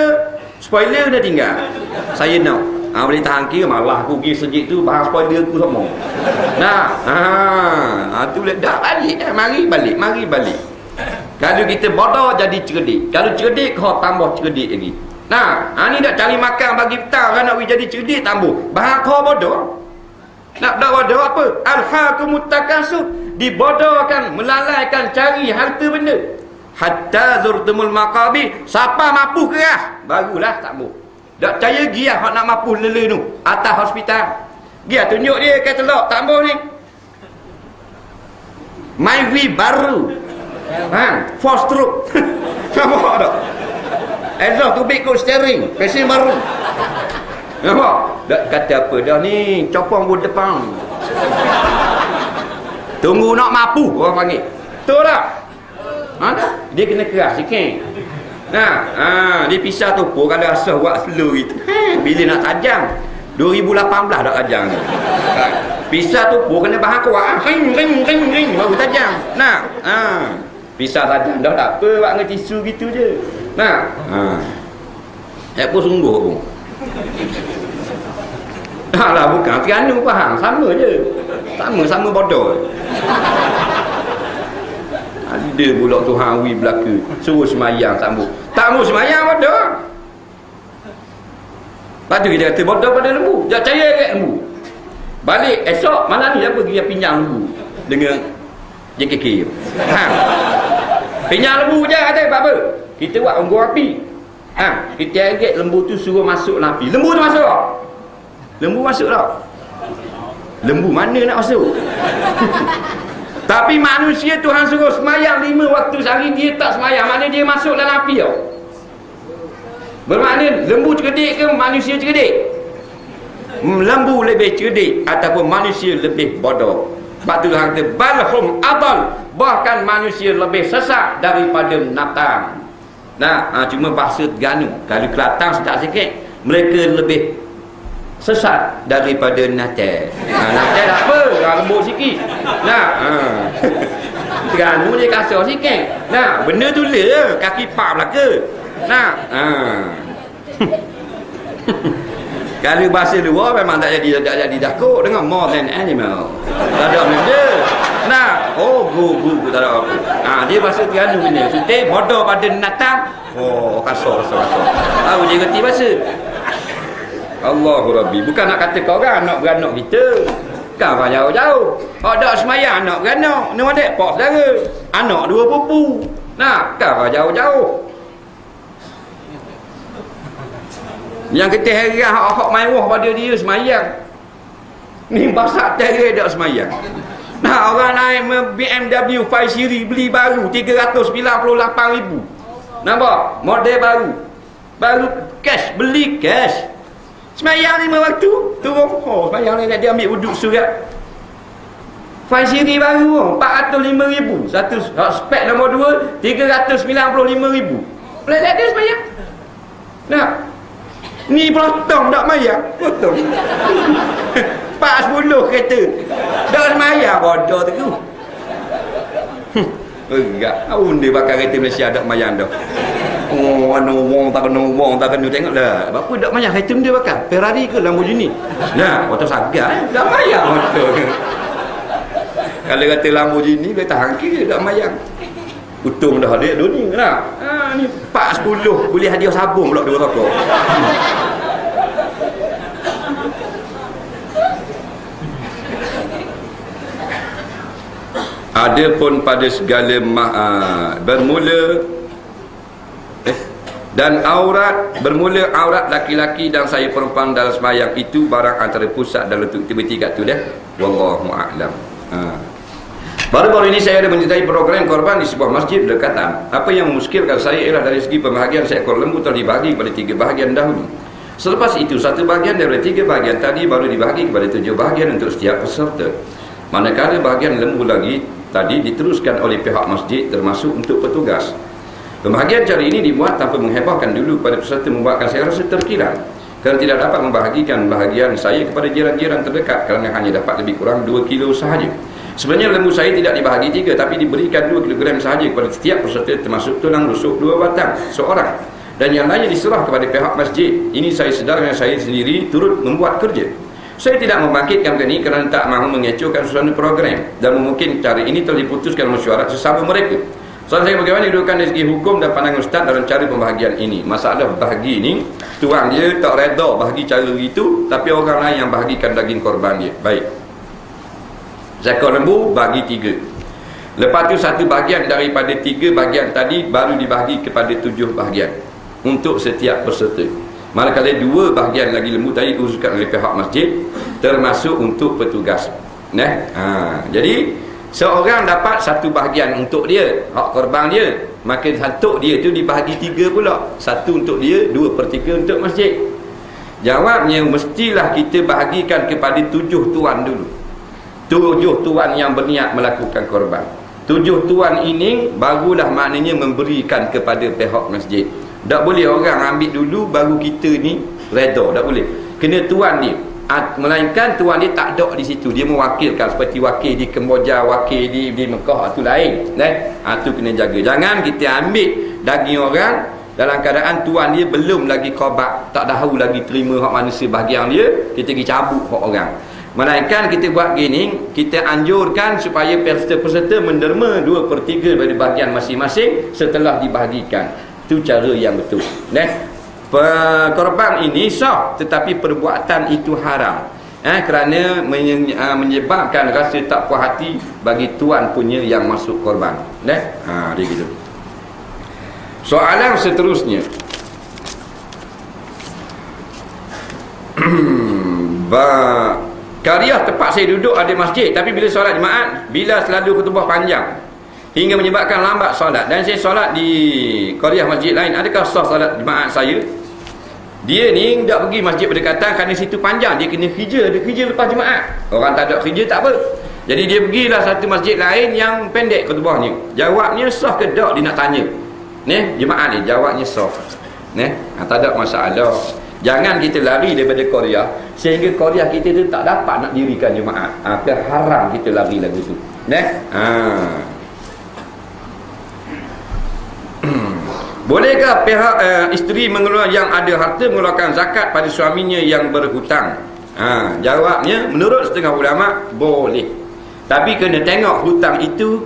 spoiler dah tinggal. Saya nak boleh tahan kira malah aku pergi sejik tu bahas spoiler aku semua. Tu boleh dah balik mari balik. Kalau kita bodoh jadi cerdik, kalau cerdik kau tambah cerdik lagi. Ni nak cari makan bagi petang kan, nak jadi cerdik tambah bahas kau bodoh. Nak bodoh apa? Alhaakumut takasur, dibodohkan, melalaikan cari harta benda. Hatta zurtumul maqabir, siapa mampu kerah barulah tak mau. Tak percaya giah hak nak mampu lele tu atas hospital. Giah tunjuk dia katalog tak mau ni. MyV baru. Four stroke. Nampak tak? Exhaust tu big coach steering, pesen baru. Nampak? Tak kata apa dah ni, copong buat depan. Tunggu nak mampu orang panggil. Betul tak? Dia kena keras sikit. Dia pisah tu pun kalau asal buat slow itu. Bila nak tajam 2018 dah tajam ni. Pisah tu pun kena bahan kuat. Ring baru tajam. Pisah tajam dah tak apa, buat dengan tisu gitu je. Tak pun sungguh pun. Lah bukan Terengganu faham, sama je. Sama bodoh. Ada pula Tuhan wi belaka suruh semayang tak mau semayang bodoh. Lepas tu kita kata bodoh pada lembu, tak percaya kat lembu. Balik esok malam ni apa pergi pinjam lembu dengan JKK. Pinjam lembu je kata apa? Kita buat unggun api. Kita agak lembu tu suruh masuk dalam api. Lembu tu masuk tak? Lembu masuk tak? Lembu mana nak masuk? Tapi manusia Tuhan suruh semayang 5 waktu sehari, dia tak semayang. Mana dia masuk dalam api tau. Bermakna lembu cerdik ke manusia cerdik? Lembu lebih cerdik ataupun manusia lebih bodoh. Sebab tu Tuhan kata balhum adal, bahkan manusia lebih sesat daripada binatang. Cuma bahasa Terengganu, kalau Kelantan sedap sikit, mereka lebih sesat daripada natal. Natal tak apa, lembut sikit. Terengganu dia kasar sikit. Benda tu le kaki pak belaka. Kalau bahasa luar memang tak jadi takut dengan more than animal. Tak ada benda. Gu tak ada apa. Dia bahasa Terengganu ni. Sudah bodoh pada natang. Kasar. Tahu dia reti bahasa. Allahu Rabbi. Bukan nak kata kau orang anak beranak kita. Kan jauh-jauh. Tak semayang anak beranak. Ni ada pak saudara. Anak 2 pupu. Kan jauh-jauh. Yang kita heran hak mewah pada dia semayang. Ni basak terai tak semayang. Orang naik BMW 5 Series beli baru 398,000. Nampak? Model baru cash, beli cash. Semayang 5 waktu turun. Semayang ni dia ambil wuduk surat 5 Series baru 405,000. Satu spek nombor 2 395,000. Boleh tak dia semayang? Ni potong tak mayang. Potong 410 kereta tak semayang bodoh tu. Enggak. Dia bakar kereta Malaysia tak mayang dah. Wong tak kena tengoklah. Apa tak mayang kereta dia bakar? Ferrari ke Lamborghini? Motor sagar tak mayang motor. Kalau kata Lamborghini dia tahan kira tak mayang. Untung dah ada dunia ni 410 boleh hadiah sabun pula 2 rokok. Adapun pada segala bermula dan bermula aurat laki-laki dan saya perempuan dalam sembahyang itu barang antara pusat dan letuk tiba-tiba tu dah. Wallahu a'lam. Baru-baru ini saya ada menyertai program korban di sebuah masjid berdekatan. Apa yang memuskilkan saya ialah dari segi pembahagian seekor lembu telah dibagi kepada 3 bahagian dahulu. Selepas itu, 1 bahagian dari 3 bahagian tadi baru dibagi kepada 7 bahagian untuk setiap peserta. Manakala bahagian lembu lagi tadi diteruskan oleh pihak masjid termasuk untuk petugas. Pembahagian cara ini dibuat tanpa menghebohkan dulu kepada peserta, membuatkan saya rasa terkilan kerana tidak dapat membahagikan bahagian saya kepada jiran-jiran terdekat kerana hanya dapat lebih kurang 2 kilo sahaja. Sebenarnya lembu saya tidak dibahagi 3 tapi diberikan 2 kilogram sahaja kepada setiap peserta termasuk tulang rusuk 2 batang seorang, dan yang lainnya diserah kepada pihak masjid. Ini saya sedar yang saya sendiri turut membuat kerja. Saya tidak membangkitkan ini kerana tak mahu mengecohkan suasana program, dan mungkin cara ini telah diputuskan mesyuarat sesama mereka. Soalan saya, bagaimana didudukan dari segi hukum dan pandangan Ustaz dalam cara pembahagian ini? Masalah bahagi ni, tuan dia tak reda bahagi cara itu, tapi orang lain yang bahagikan daging korban dia. Baik, seekor lembu bagi 3. Lepas tu 1 bahagian daripada 3 bahagian tadi baru dibahagi kepada 7 bahagian untuk setiap peserta. Manakala 2 bahagian lagi lembu tadi diusulkan oleh pihak masjid termasuk untuk petugas. Jadi seorang dapat 1 bahagian untuk dia, hak korban dia, maka untuk dia tu dibahagi 3 pula. 1 untuk dia, 2/3 untuk masjid. Jawabnya, mestilah kita bahagikan kepada 7 tuan dulu. 7 tuan yang berniat melakukan korban. 7 tuan ini barulah maknanya memberikan kepada pihak masjid. Tak boleh orang ambil dulu baru kita ni reda, tak boleh. Kena tuan ni, melainkan tuan dia tak ada di situ, dia mewakilkan seperti wakil di Kemboja, wakil di Mekah, itu lain. Itu kena jaga. Jangan kita ambil daging orang dalam keadaan tuan dia belum lagi qabat, tak tahu lagi terima hak manusia bahagian dia, kita pergi cabut hak orang. Melainkan kita buat gini, kita anjurkan supaya peserta menderma 2/3 dari bahagian masing-masing setelah dibahagikan. Itu cara yang betul. Korban ini sah, tetapi perbuatan itu haram, kerana menyebabkan rasa tak puas hati bagi tuan punya yang masuk korban. Dia gitu. Soalan seterusnya, Kariah tempat saya duduk ada masjid, tapi bila solat jemaat, bila selalu khutbah panjang hingga menyebabkan lambat solat, dan saya solat di Kariah masjid lain, adakah sah solat jemaat saya? Dia ni tak pergi masjid berdekatan kerana situ panjang, dia kena kerja, dia kerja lepas jemaat. Orang tak ada kerja tak apa, jadi dia pergilah satu masjid lain yang pendek khutbahnya. Jawabnya sah ke tak, dia nak tanya jemaat ni, jawabnya sah. Tak ada masalah. Jangan kita lari daripada Korea sehingga Korea kita tu tak dapat nak dirikan jemaat. Haram kita lari lagu tu. Bolehkah pihak isteri yang ada harta mengeluarkan zakat pada suaminya yang berhutang? Jawabnya, menurut setengah ulama boleh. Tapi kena tengok hutang itu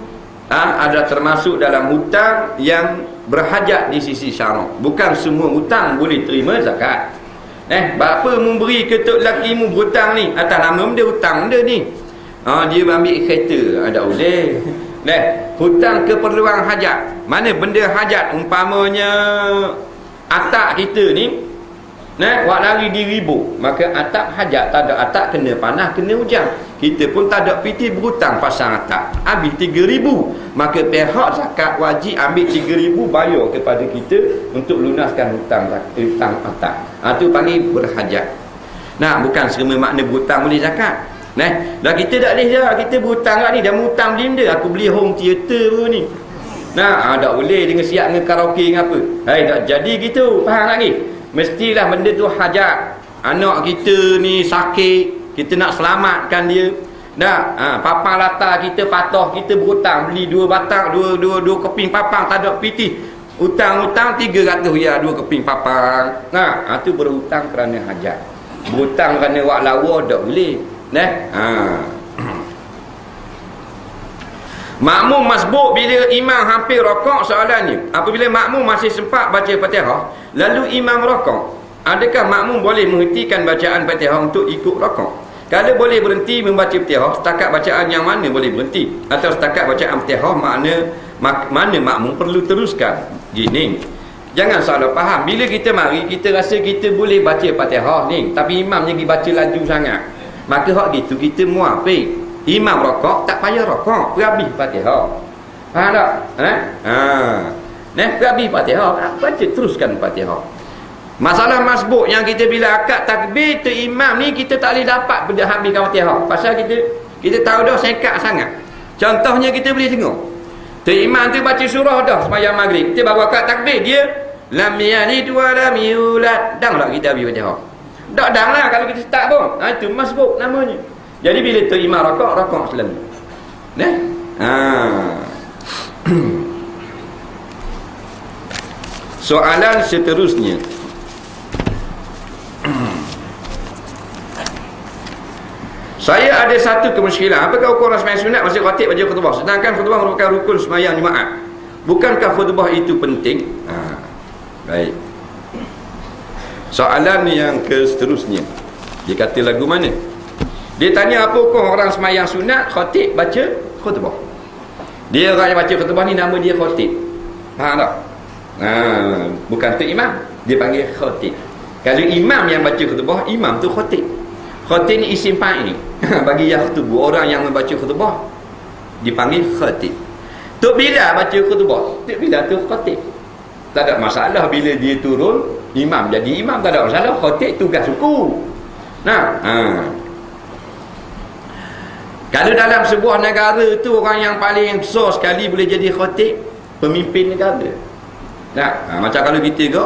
ada termasuk dalam hutang yang berhajat di sisi syarak. Bukan semua hutang boleh terima zakat. Bapa memberi ke tok lakimu berhutang ni atas nama dia hutang dia ni. Dia ambil kereta, tak boleh. Hutang keperluan hajat. Mana benda hajat, umpamanya atap kita ni wak lari di ribu, maka atap hajat, tak ada atap kena panas, kena hujan. Kita pun tak ada piti berhutang pasang atap, habis 3,000, maka pihak zakat wajib ambil 3,000 bayar kepada kita untuk lunaskan hutang atap. Itu panggil berhajat. Bukan semua makna berhutang boleh zakat. Dah kita tak boleh dah, kita berhutang kat ni, dah hutang benda, aku beli home theater pun ni. Tak boleh dengan siap dengan karaoke dengan apa. Tak jadi gitu, faham lagi? Mestilah benda tu hajat. Anak kita ni sakit, kita nak selamatkan dia. Papang latar kita patah, kita berhutang beli 2 batang, 2 keping papang, tak ada piti. Hutang-hutang 300 ya 2 keping papang. Tu berhutang kerana hajat. Berhutang kerana wak lawa tak boleh. Makmum masbuk bila imam hampir rokok, soalannya, apabila makmum masih sempat baca Fatihah lalu imam rokok, adakah makmum boleh menghentikan bacaan Fatihah untuk ikut rokok? Kalau boleh berhenti membaca Fatihah, setakat bacaan yang mana boleh berhenti? Atau setakat bacaan Fatihah mana makmum perlu teruskan? Gini, jangan salah faham. Bila kita mari, kita rasa kita boleh baca Fatihah ni, tapi imam lagi baca laju sangat, maka hak gitu kita muafik. Imam rokok tak payah rokok, perhabis Fatihah. Faham tak? Perhabis Fatihah, baca teruskan Fatihah. Masalah masbuk yang kita bila akad takbir tu imam ni kita tak boleh dapat pada habiskan Fatihah. Pasal kita tahu dah singkat sangat. Contohnya kita boleh tengok. Tu imam tu baca surah dah sembahyang maghrib. Kita baru akad takbir dia lam yalid wa lam yulad. Dang tak kita habis Fatihah? Tak dang lah kalau kita start pun. Itu masbuk namanya. Jadi bila tu imam rokok selalu. Soalan seterusnya. Saya ada satu kemusykilan. Apakah ukuran sembahyang sunat masih khatib baca khutbah? Sedangkan khutbah merupakan rukun sembahyang Jumaat. Bukankah khutbah itu penting? Baik. Soalan yang seterusnya. Dia kata lagu mana? Dia tanya apa hukum orang sembahyang sunat khatib baca khutbah. Dia orang yang baca khutbah ni nama dia khatib. Faham tak? Bukan tu imam, dia panggil khatib. Kalau imam yang baca khutbah, imam tu khatib. Khatib ni isim fa'il. Bagi yakhutubu, orang yang membaca khutbah dipanggil khatib. Tok Bilal baca khutbah, Tok Bilal tu khatib. Tak ada masalah bila dia turun imam jadi imam, tak ada masalah. Khatib tugas suku. Kalau dalam sebuah negara tu orang yang paling besar sekali boleh jadi khatib, pemimpin negara. Macam kalau kita ke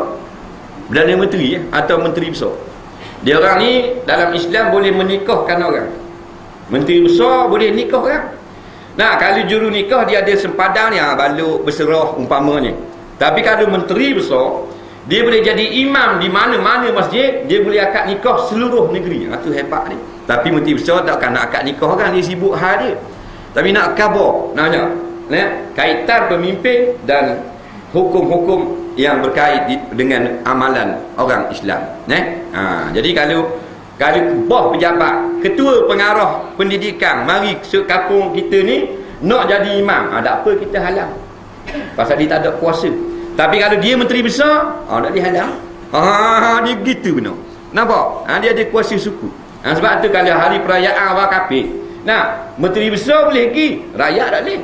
Perdana Menteri atau Menteri Besar, dia orang ni dalam Islam boleh menikahkan orang. Menteri besar boleh nikah orang. Kalau juru nikah dia ada sempadan yang baluk berserah umpamanya. Tapi kalau menteri besar, dia boleh jadi imam di mana-mana masjid, dia boleh akad nikah seluruh negeri. Itu hebat ni. Tapi menteri besar takkan nak akad nikah kan, dia sibuk hal dia. Tapi nak khabar, kaitan pemimpin dan hukum-hukum yang berkait dengan amalan orang Islam. Jadi kalau bos pejabat, ketua pengarah pendidikan mari ke kampung kita ni nak jadi imam, tak apa kita halang. Pasal dia tak ada kuasa. Tapi kalau dia menteri besar, tak dihalang. Dia gitu benar. Nampak? Dia ada kuasa suku. Sebab tu kalau hari perayaan orang kafir, menteri besar boleh pergi, rakyat tak boleh.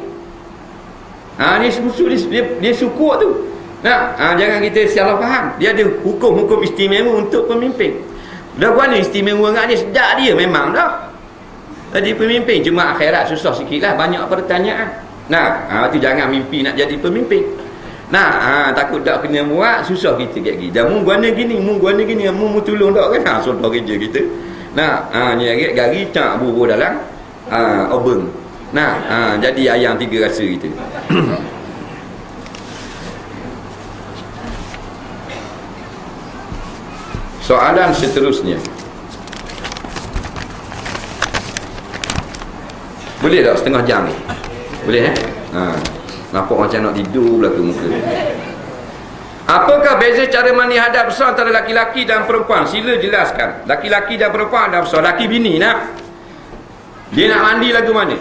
Dia suku tu. Jangan kita salah faham. Dia ada hukum-hukum istimewa untuk pemimpin. Dah mana istimewa dengan dia sejak dia memang dah jadi pemimpin. Cuma akhirat susah sikit lah, banyak pertanyaan. Tu jangan mimpi nak jadi pemimpin. Takut tak kena muat, susah kita gigi. Dan mu guna gini, mu tolong tak kan? Sudah kerja kita. Ni gari cak bubur dalam obeng. Jadi ayam tiga rasa kita. Soalan seterusnya. Boleh tak setengah jam ni? Boleh nampak macam nak tidur belakang muka. Apakah beza cara mandi hadap besar antara laki-laki dan perempuan? Sila jelaskan. Laki-laki dan perempuan hadap besar. Laki bini nak. Dia nak mandi lagu mana?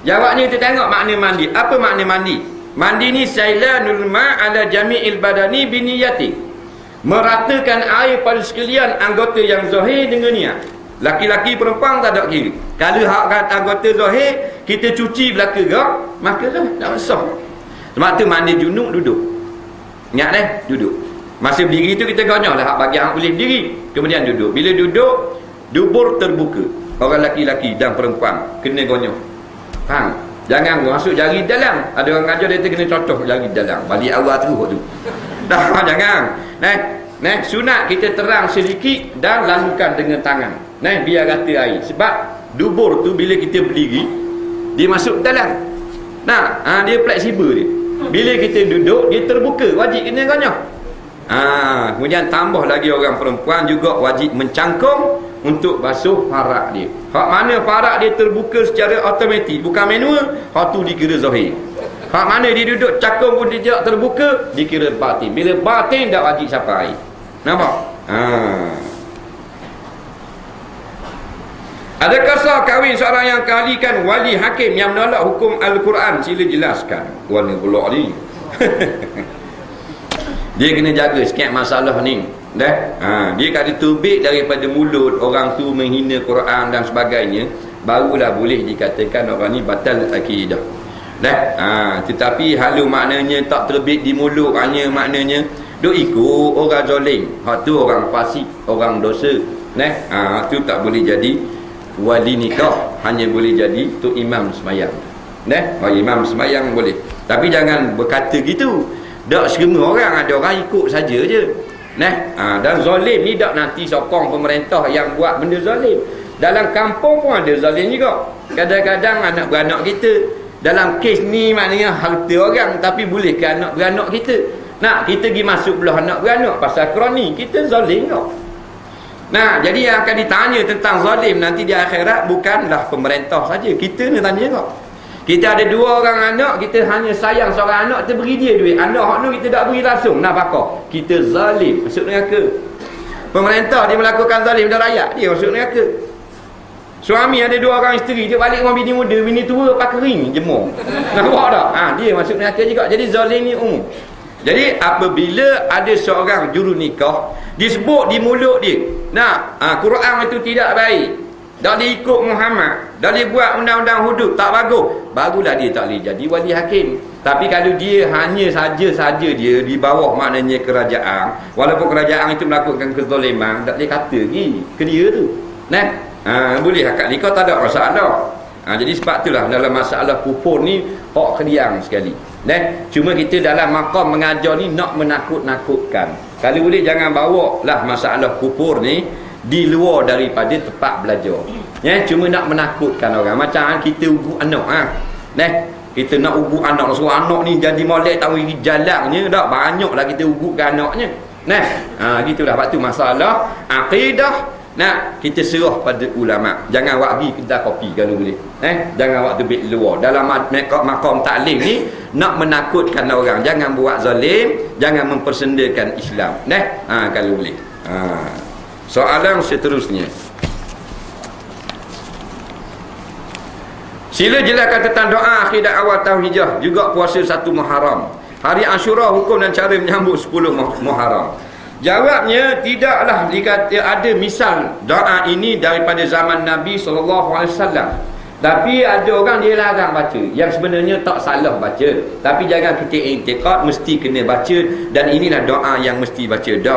Jawabnya kita tengok makna mandi. Apa makna mandi? Mandi ni sailanul ma' ala jami'il badani biniyati. Meratakan air pada sekalian anggota yang zahir dengan niat. Laki-laki perempuan tak ada kira. Kalau hak anggota zahir kita cuci belaka gak, maka dah tak sah. Sebab tu mandi junub duduk. Ingat duduk. Masa berdiri tu kita gonyah lah hak bagi hak boleh berdiri, kemudian duduk. Bila duduk, dubur terbuka. Orang laki-laki dan perempuan kena gonyah. Faham? Jangan masuk jari dalam. Ada orang ajar dia kena cocok jari dalam. Balik awal terus tu. Jangan. Sunat kita terang sedikit dan lalukan dengan tangan. Biar rata air. Sebab dubur tu bila kita berdiri, dia masuk dalam. Dia fleksibel dia. Bila kita duduk, dia terbuka. Wajib kena gonyah. Kemudian tambah lagi orang perempuan juga wajib mencangkung untuk basuh parak dia. Hak mana parak dia terbuka secara automatik, bukan manual, hak tu dikira zahir. Hak mana dia duduk cangkung pun dia terbuka, dikira batin. Bila batin tak wajib siapa air. Nampak? Adakah sah kahwin seorang yang keahlikan wali hakim yang menolak hukum Al-Quran? Sila jelaskan. Warna pulak ni. Dia kena jaga sikit masalah ni. Dia kata tubik daripada mulut orang tu menghina Quran dan sebagainya. barulah boleh dikatakan orang ni batal akidah. Tetapi halu maknanya tak terbit di mulut, hanya maknanya duk ikut orang zalim, hak tu orang fasik, orang dosa. Tu tak boleh jadi wali nikah, hanya boleh jadi tu imam semayang. Bagi imam semayang boleh. Tapi jangan berkata gitu. Dak semua orang, ada orang ikut saja je. Dan zalim ni dak nanti sokong pemerintah yang buat benda zalim. Dalam kampung pun ada zalim juga. Kadang-kadang anak beranak kita dalam kes ni maknanya harta orang, tapi boleh ke anak beranak kita? Kita pergi masuk belah anak beranak pasal kroni, kita zalim kau. Jadi yang akan ditanya tentang zalim nanti di akhirat bukanlah pemerintah saja, kita nak tanya kau. Kita ada 2 orang anak, kita hanya sayang seorang anak, kita beri dia duit. Anak hak tu kita tak beri langsung, nak pakar, kita zalim, masuk neraka. Pemerintah dia melakukan zalim dan rakyat dia masuk neraka. Suami ada 2 orang isteri, dia balik rumah bini muda, bini tua pakai kering jemur. Nampak tak? Dia masuk neraka juga. Jadi zalim ni umum. Jadi apabila ada seorang juru nikah disebut di mulut dia, Quran itu tidak baik, tak diikut Muhammad, tak dibuat undang-undang hudud, tak bagus, barulah dia tak boleh jadi wali hakim. Tapi kalau dia hanya saja dia di bawah maknanya kerajaan, walaupun kerajaan itu melakukan kezaliman, tak boleh kata lagi ke dia tu. Boleh akad nikah, tak ada masalah. Jadi sebab itulah dalam masalah kufur ni hak kediang sekali. Cuma kita dalam maqam mengajar ni nak menakut-nakutkan. Kalau boleh jangan bawa lah masalah kufur ni di luar daripada tempat belajar. Cuma nak menakutkan orang. Macam kita ubu anak. Kita nak ubu anak, suruh anak ni jadi molek tahu jalannya, dah banyaklah kita ubukan anaknya. Gitulah. Waktu masalah akidah, kita serah pada ulama. Jangan awak pergi kedai kopi kalau boleh. Jangan awak terbit luar. Dalam maqam taklim ni nak menakutkan orang, jangan buat zalim, jangan mempersendakan Islam. Kalau boleh. Soalan seterusnya, sila jelaskan tentang doa akhir dan awal tahun Hijrah, juga puasa 1 Muharram, hari Ashura, hukum dan cara menyambut 10 Muharram. Jawabnya, tidaklah dikata ada misal doa ini daripada zaman Nabi SAW. Tapi ada orang dia larang baca, yang sebenarnya tak salah baca, tapi jangan kita i'tiqad mesti kena baca dan inilah doa yang mesti baca.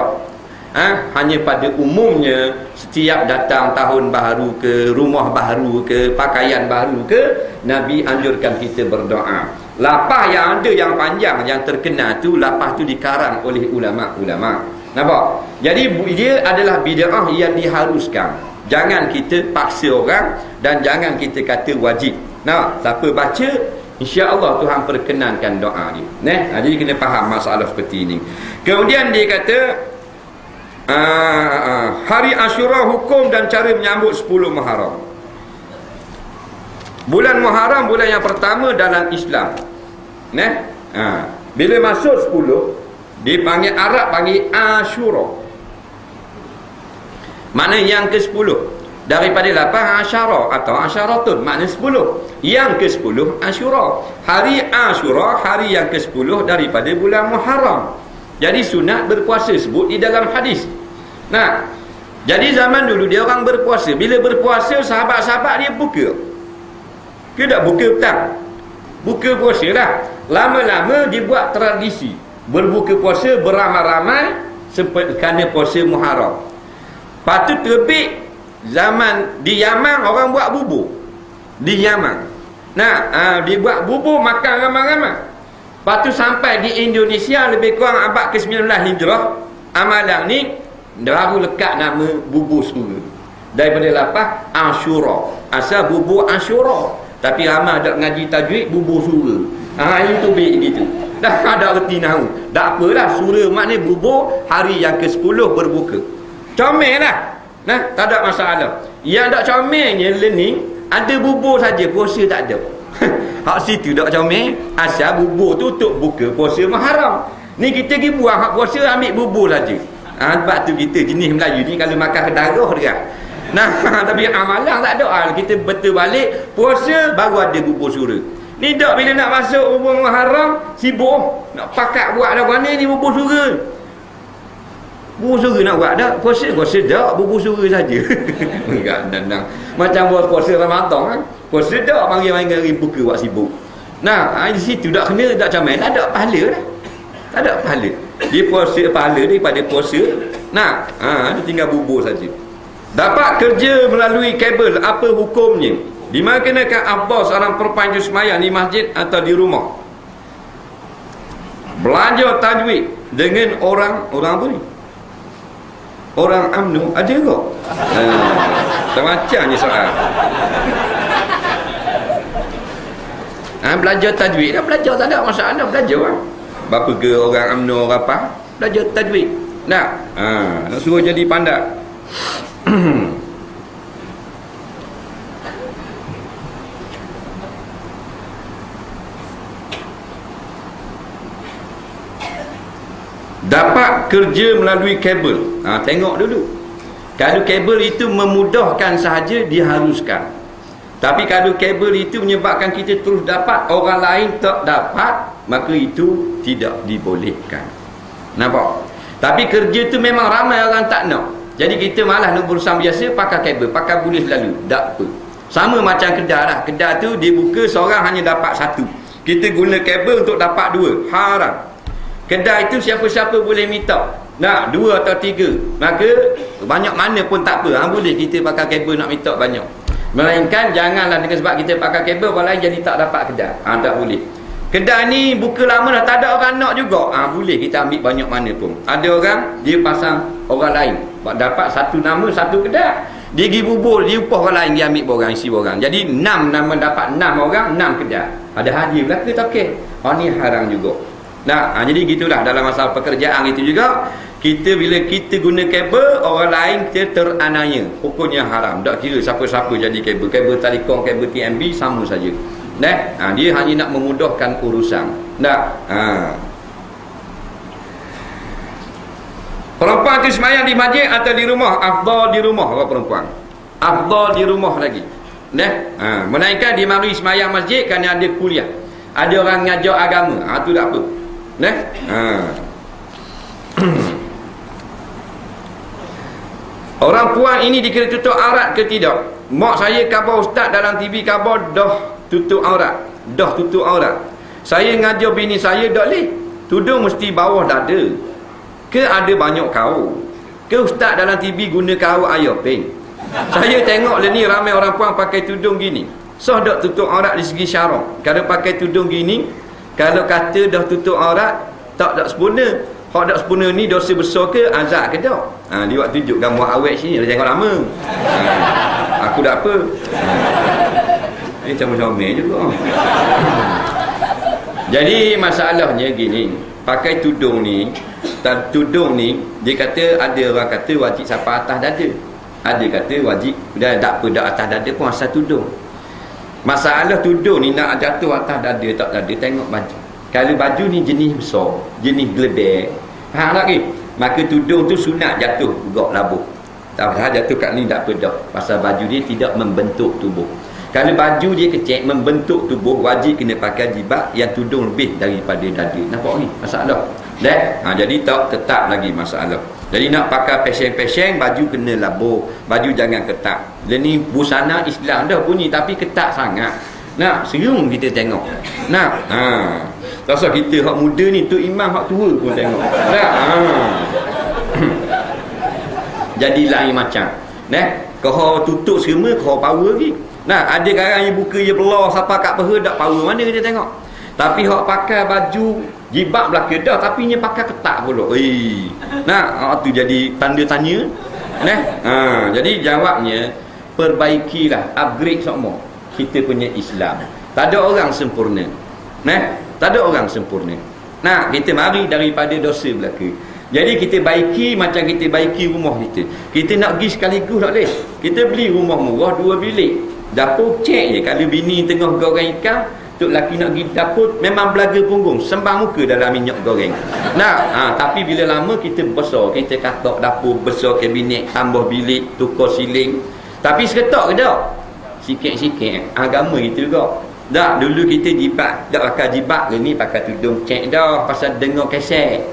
Hanya pada umumnya setiap datang tahun baru ke, rumah baru ke, pakaian baru ke, Nabi anjurkan kita berdoa. Lapah yang ada yang panjang yang terkenal tu, lapah tu dikarang oleh ulama-ulama. Nampak? Jadi dia adalah bid'ah yang diharuskan. Jangan kita paksa orang dan jangan kita kata wajib. Siapa baca, insya-Allah Tuhan perkenankan doa dia. Jadi kena faham masalah seperti ini. Kemudian dia kata hari Ashura, hukum dan cara menyambut 10 Muharram. Bulan Muharram bulan yang pertama dalam Islam. Bila masuk 10, dipanggil Arab panggil Ashura. Makna yang ke-10 daripada 8 Asyara atau Asyaratun, makna 10. Yang ke-10 Ashura. Hari Ashura, hari yang ke-10 daripada bulan Muharram. Jadi sunat berpuasa sebut di dalam hadis. Jadi zaman dulu dia orang berpuasa. Bila berpuasa, sahabat-sahabat dia buka. Dia tak buka petang, buka puasa lah. Lama-lama dibuat tradisi berbuka puasa beramai-ramai kerana puasa Muharram. Patut terbit zaman di Yaman orang buat bubur. Di Yaman. Dibuat bubur makan ramai-ramai. Patut sampai di Indonesia lebih kurang abad ke-19 Hijrah, amalan ni baru lekat nama bubur surga. Daripada lapar Ashura. Asal bubur Ashura. Tapi ramai ada ngaji tajwid bubur surga. Itu baik gitu. Dah ada reti nahu. Tak apalah, surga maknanya bubur hari yang ke-10 berbuka. Comel lah. Tak ada masalah. Yang tak comelnya learning, ada bubur saja, puasa tak ada. Hak situ tak comel. Asal bubur tu untuk buka puasa Muharram. Ni kita pergi buang hak puasa, ambil bubur saja. Sebab tu kita jenis Melayu ni kalau makan kedarah dia. Tapi amalan tak ada. Kita betul balik puasa baru ada bubur surga. Ni tak bila nak masuk bubur Muharram sibuk nak pakat buat dah mana ni bubur surga. Bubuh sura nak buat dah. Puasa dah, bubuh sura saja. Enggak dandang. Macam puasa Ramadan kan. Puasa dah mari hari buka buat sibuk. Nah, di situ tak kena, tak comel, tak ada pahala dah. Tak ada pahala. Dia puasa pahala daripada puasa. Nah, dia tinggal bubuh saja. Dapat kerja melalui kabel, apa hukumnya? Di mana kenakan afdal seorang perempuan itu sembahyang di masjid atau di rumah? Belajar tajwid dengan orang apa ni? Orang UMNO ada ke? Macam je soal. Belajar tajwid dah, belajar tak ada masalah, belajar lah. Bapa ke orang UMNO orang apa? Belajar tajwid. Nak suruh jadi pandai. Dapat kerja melalui kabel. Tengok dulu. Kalau kabel itu memudahkan sahaja, diharuskan. Tapi kalau kabel itu menyebabkan kita terus dapat, orang lain tak dapat, maka itu tidak dibolehkan. Nampak? Tapi kerja tu memang ramai orang tak nak. Jadi kita malah nak berusaha biasa, pakai kabel, pakai bulis lalu. Tak apa. Sama macam kedai lah. Kedai tu dia buka seorang hanya dapat satu. Kita guna kabel untuk dapat dua. Haram. Kedai itu siapa-siapa boleh minta. Nak dua atau tiga. Maka banyak mana pun tak apa. Boleh kita pakai kabel nak minta banyak. Melainkan janganlah dengan sebab kita pakai kabel, orang lain jadi tak dapat kedai. Tak boleh. Kedai ni buka lama dah, tak ada orang nak juga. Boleh kita ambil banyak mana pun. Ada orang dia pasang orang lain, dapat satu nama satu kedai. Dia pergi bubur, dia upah orang lain, dia ambil borang, isi borang. Jadi 6 nama, dapat 6 orang, 6 kedai. Ada hadiah belaka tak okey. Ni haram juga. Nah, jadi gitulah dalam masalah pekerjaan itu juga. Kita bila kita guna kabel, orang lain kita teranaya. Hukumnya haram. Tak kira siapa-siapa jadi kabel. Kabel Telekom, kabel TMB sama saja. Dia hanya nak memudahkan urusan. Perempuan itu sembahyang di masjid atau di rumah? Afdal di rumah orang perempuan. Afdal di rumah lagi. Melainkan dia melalui sembahyang masjid kerana ada kuliah. Ada orang ngajar agama. Itu tak apa. Orang puan ini dikira tutup aurat ke tidak? Mak saya khabar ustaz dalam TV khabar dah tutup aurat. Dah tutup aurat. Saya ngajar bini saya tak boleh. Tudung mesti bawah dada. Ke ada banyak kau? Ke ustaz dalam TV guna kau ayah peng? Saya tengok ni ramai orang puan pakai tudung gini. So dak tutup aurat di segi syarak. Kalau pakai tudung gini, kalau kata dah tutup aurat, tak sempurna. Hak tak sempurna ni dosa besar ke, azab ke tak? Dia buat tunjuk gambar awet sini, dah tengok lama. Aku dah apa? Ini comel-comel juga. Jadi masalahnya gini, pakai tudung ni, dia kata ada orang kata wajib sampai atas dada. Ada kata wajib dah tak apa dah atas dada pun asal tudung. Masalah tudung ni nak jatuh atas dada tak dada, tengok baju. Kalau baju ni jenis besar, jenis gelebek, faham tak ke? Maka tudung tu sunat jatuh gok labuh. Tak pasal jatuh kat ni tak apa dah. Pasal baju dia tidak membentuk tubuh. Kalau baju dia kecil membentuk tubuh, wajib kena pakai jilbab yang tudung lebih daripada dada. Nampak ni masalah. Jadi tak tetap lagi masalah. Jadi nak pakai peseng-peseng, baju kena labuh, baju jangan ketat. Dia ni busana Islam dah bunyi tapi ketat sangat. Serum kita tengok. Tak usah kita hak muda ni, tu imam hak tua pun tengok. Jadi lain macam. Kau tutup semua, kau power lagi. Ada orang yang buka je belah sampai kat peha dak power mana kita tengok. Tapi hak pakai baju jilbab belaka dah tapi nya pakai ketat pula. Tu jadi tanda tanya. Jadi jawabnya perbaikilah, upgrade semua kita punya Islam. Tak ada orang sempurna. Tak ada orang sempurna. Kita mari daripada dosa belaka. Jadi kita baiki macam kita baiki rumah kita. Kita nak pergi sekaligus tak boleh. Kita beli rumah murah 2 bilik. Dapur cek je. Kalau bini tengah goreng ikan, tok laki nak pergi dapur memang belaga punggung, sembang muka dalam minyak goreng. Tapi bila lama kita besar, kita katak dapur besar, kabinet, tambah bilik, tukar siling. Tapi seketak ke tak? Sikit-sikit. Agama itu juga. Dulu kita jibak, tak pakai jibak, ni pakai tudung cek dah pasal dengar keset.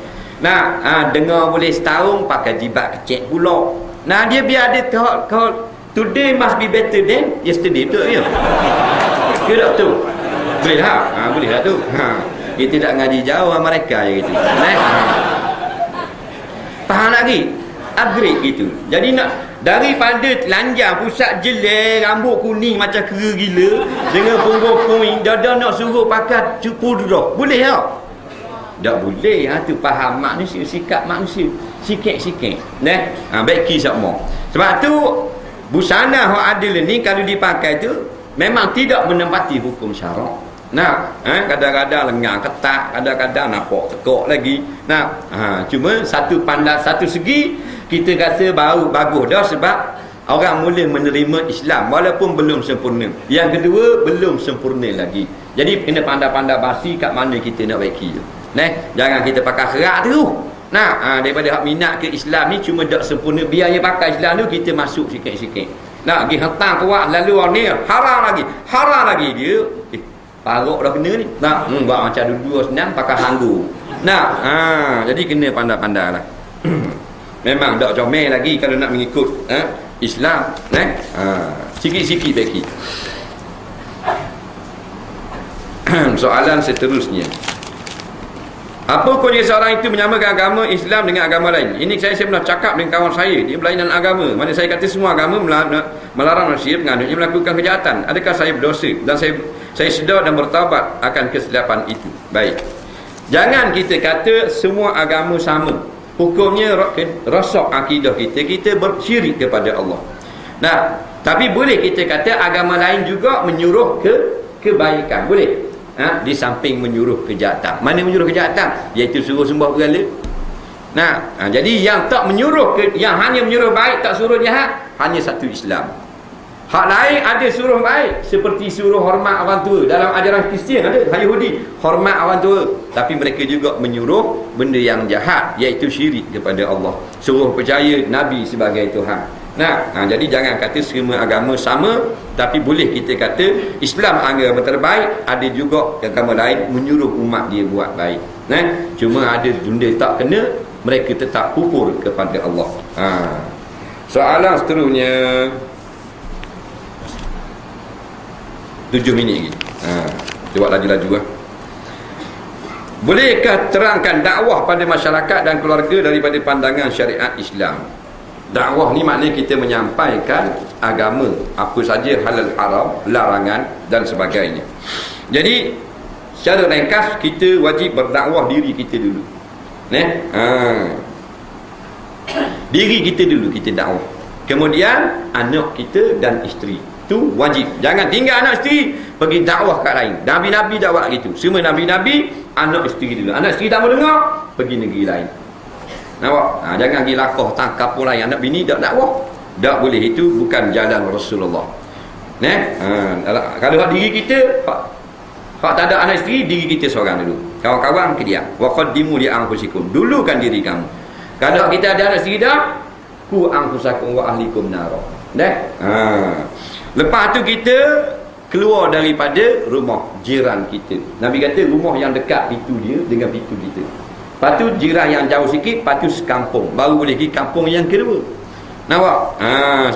Dengar boleh setahun pakai jibat kecil pula. Dia biar ada thought today must be better than yesterday, betul ya? Ke tak tu? Boleh lah. Boleh lah tu. Kita tak ngaji jauh mereka je gitu. Faham lagi? Upgrade gitu. Jadi nak daripada telanjang pusat jelek, rambut kuning macam kera gila dengan punggung kuning, dada nak suruh pakai pudra. Boleh tak? Tak boleh. Tu faham manusia, sikap manusia sikit-sikit. Baik kisah semua. Sebab tu busana hak adil ni kalau dipakai tu memang tidak menempati hukum syarak. Kadang-kadang lengang ketat, kadang-kadang nampak tekuk lagi. Cuma satu segi kita kata bagus dah sebab orang mula menerima Islam walaupun belum sempurna. Yang kedua, belum sempurna lagi. Jadi kena pandai-pandai basi kat mana kita nak baiki tu. Jangan kita pakai kerak tu. Daripada hak minat ke Islam ni cuma tak sempurna, biar dia pakai Islam tu kita masuk sikit-sikit. Pergi hentam kuat lalu orang ni haram lagi dia. Parok dah kena ni. Buat macam dua-dua senang pakai hanggu. Jadi kena pandai-pandai lah. Memang tak comel lagi kalau nak mengikut Islam. Sikit-sikit bagi. Soalan seterusnya. Apa hukumnya seorang itu menyamakan agama Islam dengan agama lain? Ini saya pernah cakap dengan kawan saya. Dia berlainan agama. Mana saya kata semua agama melarang manusia menganutnya melakukan kejahatan. Adakah saya berdosa? Dan saya sedar dan bertaubat akan kesilapan itu. Baik. Jangan kita kata semua agama sama. Hukumnya rosak akidah kita bersyirik kepada Allah. Tapi boleh kita kata agama lain juga menyuruh kebaikan. Boleh. Di samping menyuruh kejahatan. Mana menyuruh kejahatan? Iaitu suruh sembah berhala. Jadi yang tak menyuruh yang hanya menyuruh baik tak suruh jahat, hanya satu Islam. Hak lain ada suruh baik, seperti suruh hormat orang tua. Dalam ajaran Kristian ada, Yahudi hormat orang tua, tapi mereka juga menyuruh benda yang jahat, iaitu syirik kepada Allah. Suruh percaya Nabi sebagai Tuhan. Jadi jangan kata semua agama sama, tapi boleh kita kata Islam agama terbaik, ada juga agama lain menyuruh umat dia buat baik. Cuma ada benda tak kena, mereka tetap kufur kepada Allah. Soalan seterusnya 7 minit lagi. Buat laju-laju lah. Bolehkah terangkan dakwah pada masyarakat dan keluarga daripada pandangan syariat Islam? Dakwah ni maknanya kita menyampaikan agama, apa saja halal haram, larangan dan sebagainya. Jadi secara ringkas kita wajib berdakwah diri kita dulu. Diri kita dulu kita dakwah. Kemudian anak kita dan isteri. Itu wajib. Jangan tinggal anak isteri pergi dakwah kat lain. Nabi-nabi dakwah gitu. Semua nabi-nabi anak isteri dulu. Anak isteri tak mau dengar, pergi negeri lain. Nampak? Jangan pergi lakah tangkap pun lain. Anak bini tak dakwah. Tak boleh, itu bukan jalan Rasulullah. Kalau diri kita hak tak ada anak isteri, diri kita seorang dulu. Kawan-kawan ke dia. Wa qaddimu li anfusikum. Dulukan diri kamu. Kalau kita ada anak isteri dah, ku anfusakum wa ahlikum nar. Lepas tu kita keluar daripada rumah jiran kita. Nabi kata rumah yang dekat pintu dia dengan pintu kita. Lepas tu jiran yang jauh sikit, lepas tu sekampung. Baru boleh pergi kampung yang kedua. Nampak?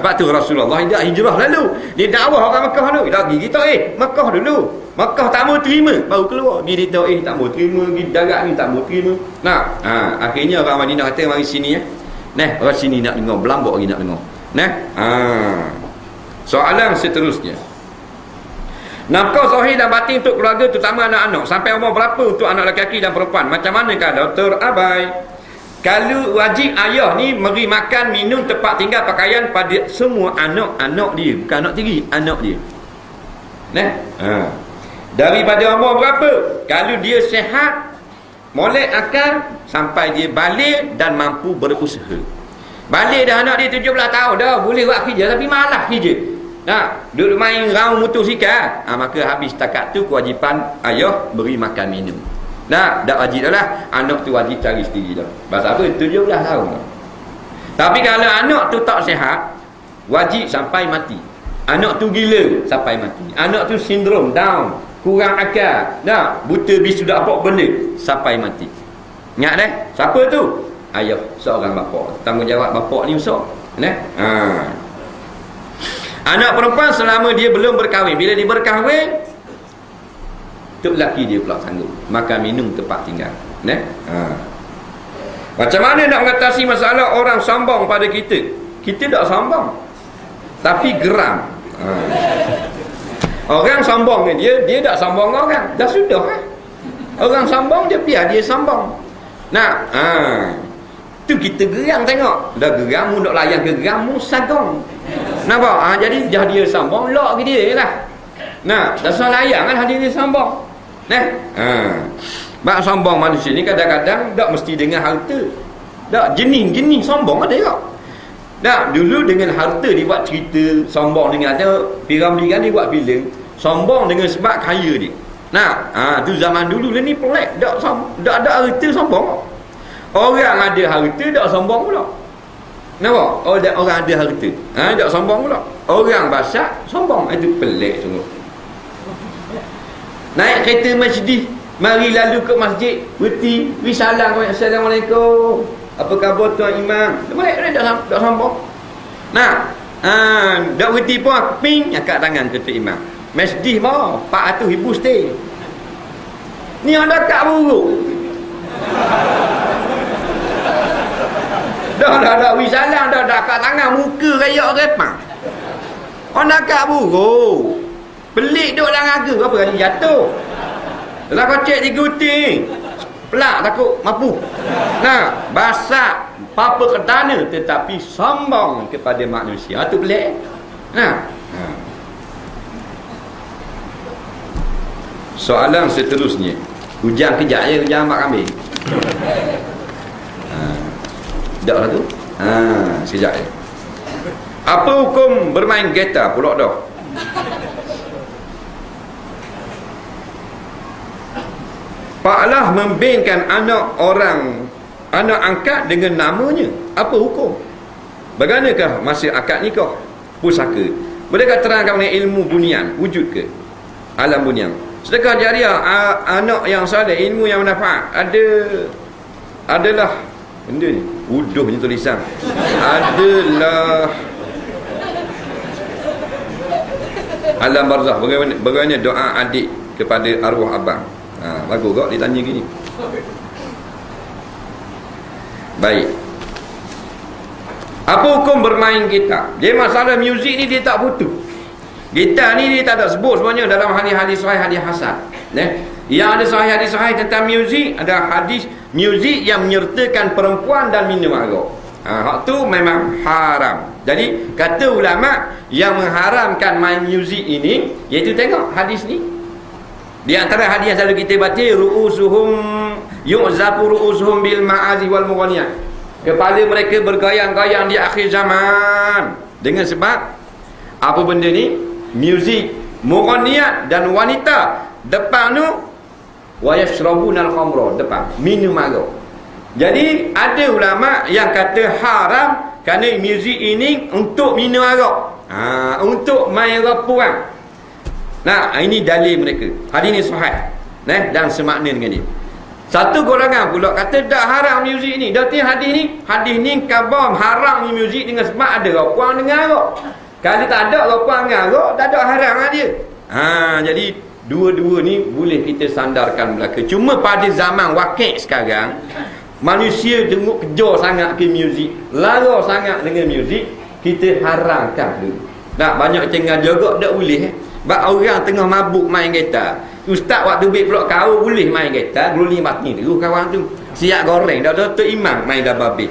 Sebab tu Rasulullah tidak hijrah lalu. Dia dakwah orang Mekah dulu. Dia pergi kita Mekah dulu. Mekah tak mau terima, baru keluar. Pergi dia tak mau terima, pergi darat ni tak mau terima. Akhirnya orang Madinah kata mari sini orang sini nak dengar, Belambok lagi nak dengar. Soalan seterusnya. Nafkah zahir dan batin untuk keluarga terutama anak-anak sampai umur berapa untuk anak lelaki dan perempuan? Macam mana kalau terabai? Kalau wajib ayah ni beri makan, minum, tempat tinggal, pakaian pada semua anak-anak dia, bukan anak tiri, anak dia. Daripada umur berapa? Kalau dia sihat, molek akal sampai dia balik dan mampu berusaha. Balik dah anak dia 17 tahun dah boleh buat kerja tapi malas kerja. Duduk main raung motosikal, maka habis setakat tu kewajipan ayah beri makan minum. Tak wajib dah lah. Anak tu wajib cari sendiri dah. Pasal apa? 17 tahun. Tapi kalau anak tu tak sihat, wajib sampai mati. Anak tu gila sampai mati. Anak tu sindrom Down, kurang akal, buta bisu tak apa benda sampai mati. Ingat dah. Siapa tu? Ayah, seorang bapa. Tanggungjawab bapa ni besar. Anak perempuan selama dia belum berkahwin. Bila dia berkahwin, tu lelaki dia pula sanggup makan minum tempat tinggal. Macam mana nak mengatasi masalah orang sombong pada kita? Kita tak sombong, tapi geram. Orang sombong ni dia tak sombong orang. Dah sudah kan? Orang sombong dia biar dia sombong. Tu kita geram tengok. Dah geram mu nak layan ke geram mu sagong. Nampak? Jadi dah dia sombong lok ke dia lah. Dah salah layan kan dia sombong. Bak sombong manusia ni kadang-kadang tak mesti dengan harta. Tak jenis-jenis sombong ada tak? Tak, dulu dengan harta dia buat cerita, sombong dengan ada Piramli kan dia buat filem, sombong dengan sebab kaya dia. Tu zaman dulu ni pelik, tak ada harta sombong. Orang ada harta tak sombong pula. Nampak? Orang ada harta, tak sombong pula. Orang basak sombong, itu pelik sungguh. Naik kereta masjid, mari lalu ke masjid, berhenti, salam, assalamualaikum. Apa khabar tuan imam? Mereka tak sombong. Tak berhenti pun ping angkat tangan ke tuan imam. Masjid mau 400,000 stay. Ni ada kat buruk. Dah salam dah kat tangan muka kayak repang. Orang kat buruk. Pelik duk dalam harga berapa kali jatuh. Dalam kocek 3 uting. Pelak takut mampu. Basak apa kedana tetapi sombong kepada manusia. Itu pelik. Soalan seterusnya. Hujan kejap je, hujan mak kambing. Dak lah tu. Sekejap je. Apa hukum bermain gitar pula dah? Pak Lah membingkan anak angkat dengan namanya. Apa hukum? Bagaimanakah masa akad nikah? Pusaka. Bolehkah terangkan mengenai ilmu bunian? Wujud ke? Alam bunian. Sedekah jariah anak yang saleh, ilmu yang manfaat. Adalah benda ni. Uduhnya tulisan. Adalah alam barzakh. Bagaimana doa adik kepada arwah abang? Bagus kok ditanya gini. Baik. Apa hukum bermain gitar? Dia masalah muzik ni dia tak putus. Gitar ni dia tak ada sebut sebenarnya dalam hadis-hadis sahih, hadis hasan. Yang ada sahih hadis sahih tentang muzik, ada hadis muzik yang menyertakan perempuan dan minum arak. Hak tu memang haram. Jadi kata ulama yang mengharamkan main muzik ini, iaitu tengok hadis ni. Di antara hadis yang selalu kita baca, ru'usuhum yu'zafu ru'usuhum bil ma'azi wal mughaniyat. Kepala mereka bergoyang-goyang di akhir zaman dengan sebab apa benda ni? Muzik, mughaniyat dan wanita. Depan tu wa yashrabuna al-khamra, depan minum arak. Jadi ada ulama yang kata haram kerana muzik ini untuk minum arak. Untuk main rapuan. Ini dalil mereka. Hadis ni sahih. Dan semakna dengan dia. Satu golongan pula kata tak haram muzik ni. Berarti hadis ni khabar haram ni muzik dengan sebab ada rapuan dengan arak. Kalau tak ada rapuan dengan arak, tak ada haram lah dia. Jadi dua-dua ni boleh kita sandarkan belaka. Cuma pada zaman wakil sekarang, manusia tengok kejar sangat ke muzik, lara sangat dengan muzik, kita haramkan dulu. Banyak cengar juga tak boleh. Sebab orang tengah mabuk main gitar. Ustaz waktu baik pula kau boleh main gitar, guling mati dulu kawan tu. Siap goreng dah tu imam main dah babi.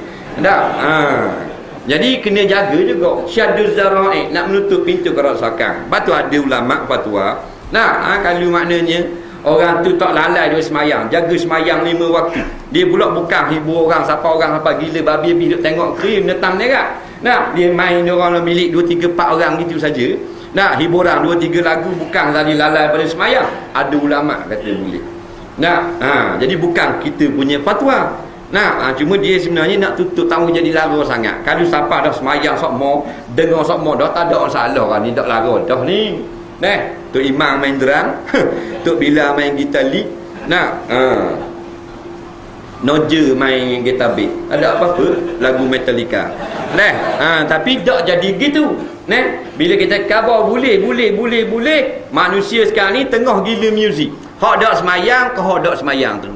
Jadi kena jaga juga syaduz zara'i, nak menutup pintu kerosakan. Batu ada ulama fatwa. Kalau maknanya orang tu tak lalai dia semayang, jaga semayang 5 waktu. Dia pula bukan hibur orang siapa gila babi duduk tengok krim netam nerak. Dia main orang milik 2 3 4 orang gitu saja. Hiburan 2 3 lagu bukan tadi lalai pada semayang. Ada ulama kata boleh. Jadi bukan kita punya fatwa. Cuma dia sebenarnya nak tutup tamu jadi lara sangat. Kalau siapa dah semayang sokmo, dengar sokmo dah tak ada masalah kan ni tak lara dah ni. Tok imam main drum, Tok Bila main gitar lead. Noja main gitar bass. Ada apa-apa lagu Metallica. Tapi tak jadi gitu. Bila kita khabar boleh. Manusia sekarang ni tengah gila muzik. Hak dak semayang ke hak dak semayang tu.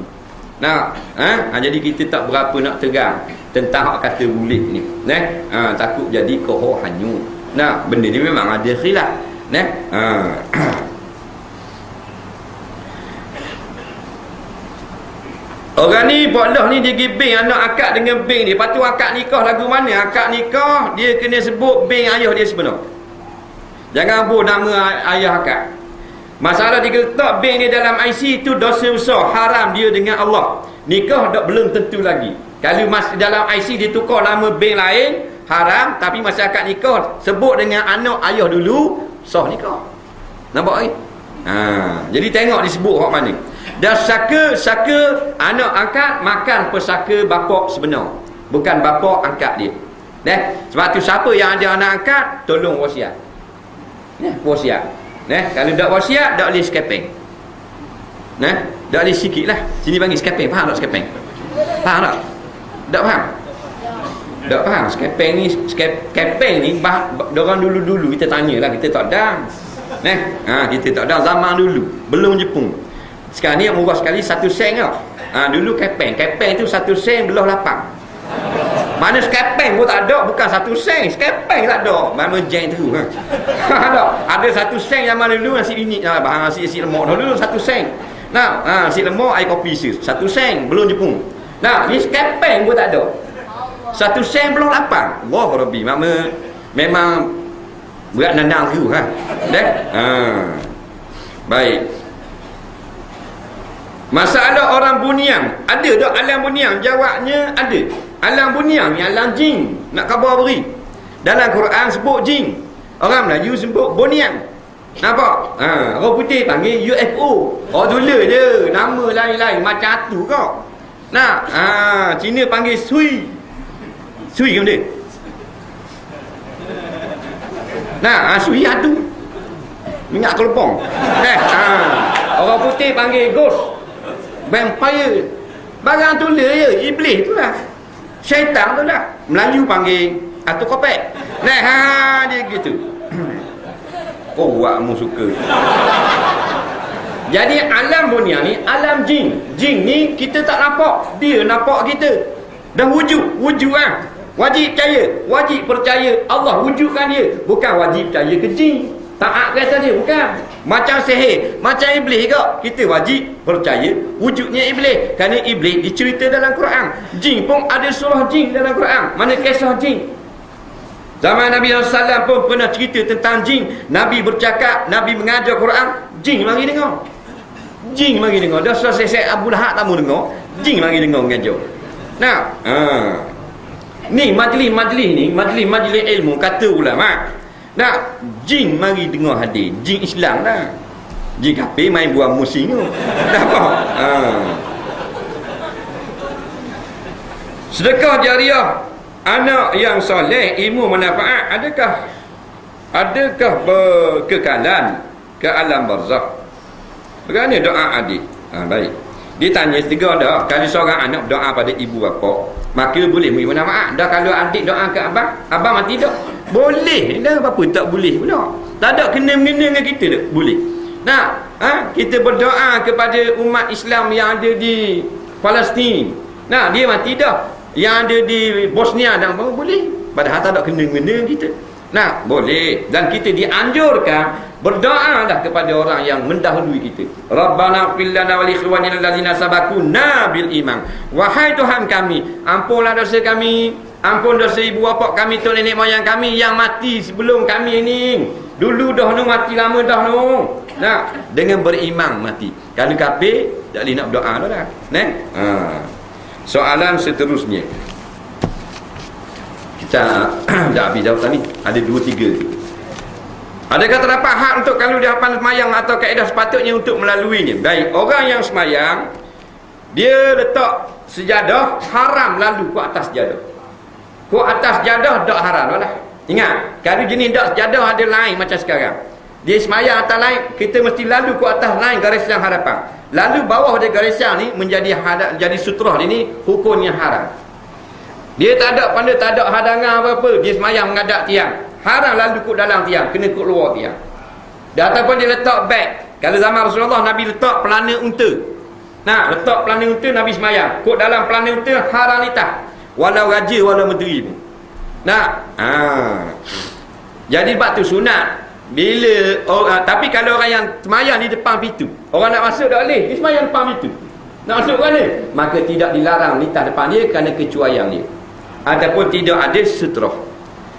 Jadi kita tak berapa nak terang tentang hak kata boleh ni. Takut jadi koho hanyut. Benda ni memang ada khilaf. Orang ni bodoh ni dia pergi bank anak akak dengan bank dia. Lepas tu akak nikah lagu mana? Akak nikah dia kena sebut bank ayah dia sebenar. Jangan buat nama ayah akak. Masalah dia letak bank dia dalam IC tu dosa besar, haram dia dengan Allah. Nikah tak belum tentu lagi. Kalau masih dalam IC dia tukar nama bank lain, haram. Tapi masa akad nikah sebut dengan anak ayah dulu, sah nikah. Nampak ni? Jadi tengok disebut hak mana. Dan saka anak angkat makan pesaka bapak sebenar, bukan bapak angkat dia. Sebab tu siapa yang ada anak angkat tolong wasiat. Wasiat. Kalau tak wasiat tak boleh skepeng. Tak boleh sikit lah. Sini panggil skepeng. Faham tak skepeng? Faham tak? Tak faham? Tak faham. Skepeng ni dorang dulu-dulu kita tanyalah, kita tak ada. Kita tak ada zaman dulu, belum Jepun. Sekarang ni yang murah sekali 1 sen tau. Dulu kepeng tu 1 sen belah lapang. Mana skepeng pun tak ada, bukan 1 sen. Skepeng tak ada. Mana jeng tu. Ada 1 sen zaman dulu nasi bingit nasi lemak dulu 1 sen. Nasi lemak air kopi 1 sen belum Jepun. Ni skepeng pun tak ada. 1 sen belah lapang. Wah Rabbi, memang berat nandang tu Baik. Masalah orang buniang, ada tak alam buniang? Jawabnya ada. Alam buniang ni alam jin. Nak khabar beri. Dalam Quran sebut jin. Orang Melayu sebut buniang. Nampak? Orang putih panggil UFO. Dulu je nama lain-lain macam tu kau. Cina panggil sui. Sui ke benda? Sui adu. Minyak kelepong. Orang putih panggil ghost. Vampire. Barang tu je, iblis tu lah, syaitan tu lah. Melayu panggil atu kopek. Dia gitu. Buatmu suka. Jadi alam dunia ni alam jin. Jin ni kita tak nampak, dia nampak kita. Dah wujud kan. Wajib percaya Allah wujudkan dia. Bukan wajib percaya ke jin. Taat kata dia, bukan. Macam sihir, macam iblis ke, kita wajib percaya wujudnya iblis. Kerana iblis dicerita dalam Quran. Jin pun ada surah jin dalam Quran. Mana kisah jin? Zaman Nabi SAW pun pernah cerita tentang jin. Nabi bercakap, Nabi mengajar Quran, jin mari dengar. Jin mari dengar. Dah selesai Abu Lahab tak mau dengar, jin mari dengar mengajar. Ni majlis-majlis ni, majlis-majlis ilmu, kata ulama. Jin mari dengar hadis. Jin Islam dah. Jin kafir main buang musim tu. Apa? Sedekah jariah anak yang soleh, ilmu manfaat, adakah berkekalan ke alam barzakh? Bagaimana doa adik? Baik. Dia tanya tiga dah. Kalau seorang anak berdoa pada ibu bapa, maka boleh beri manfaat. Dah kalau adik doa ke abang mati tak? Boleh dah, apa tak boleh pula. Tak ada kena-mengena dengan kita dah. Boleh. Kita berdoa kepada umat Islam yang ada di Palestin. Dia mati dah. Yang ada di Bosnia dan boleh. Padahal tak ada kena-mengena dengan kita. Boleh. Dan kita dianjurkan berdoa dah kepada orang yang mendahului kita. Rabbana ighfir lana wa li ikhwanina allazina sabaquna bil iman. Wahai Tuhan kami, ampunlah dosa kami, ampun dosa ibu bapa kami, tok nenek moyang kami yang mati sebelum kami ni. Dulu dah mati lama dah dengan beriman mati. Kalau kafir tak boleh nak berdoa dah. Soalan seterusnya. Kita dah habis jawatan ni. Ada 2-3. Adakah terdapat hak untuk kalau dia hafal semayang atau kaedah sepatutnya untuk melaluinya? Baik, orang yang semayang, dia letak sejadah, haram lalu ke atas sejadah. Ke atas sejadah tak haram lah. Ingat, kalau jenis tak sejadah ada lain macam sekarang. Dia semayang atas lain, kita mesti lalu ke atas lain garis yang harapan. Lalu bawah dia garisan ni menjadi jadi sutrah dia ni hukumnya haram. Dia tak ada hadangan apa-apa, dia semayang menghadap tiang. Haram lalu kut dalam tiang, kena kut luar tiang. Dan ataupun dia letak beg. Kalau zaman Rasulullah, Nabi letak pelana unta. Nah, letak pelana unta, Nabi semayang. Kut dalam pelana unta, haram litah. Walau raja, walau menteri pun. Nah, jadi sebab tu sunat. Bila tapi kalau orang yang semayang di depan pintu, orang nak masuk tak boleh, dia semayang depan pintu. Nak masuk kan dia? Maka tidak dilarang litah depan dia kerana kecuaian dia. Ataupun tidak ada sutrah.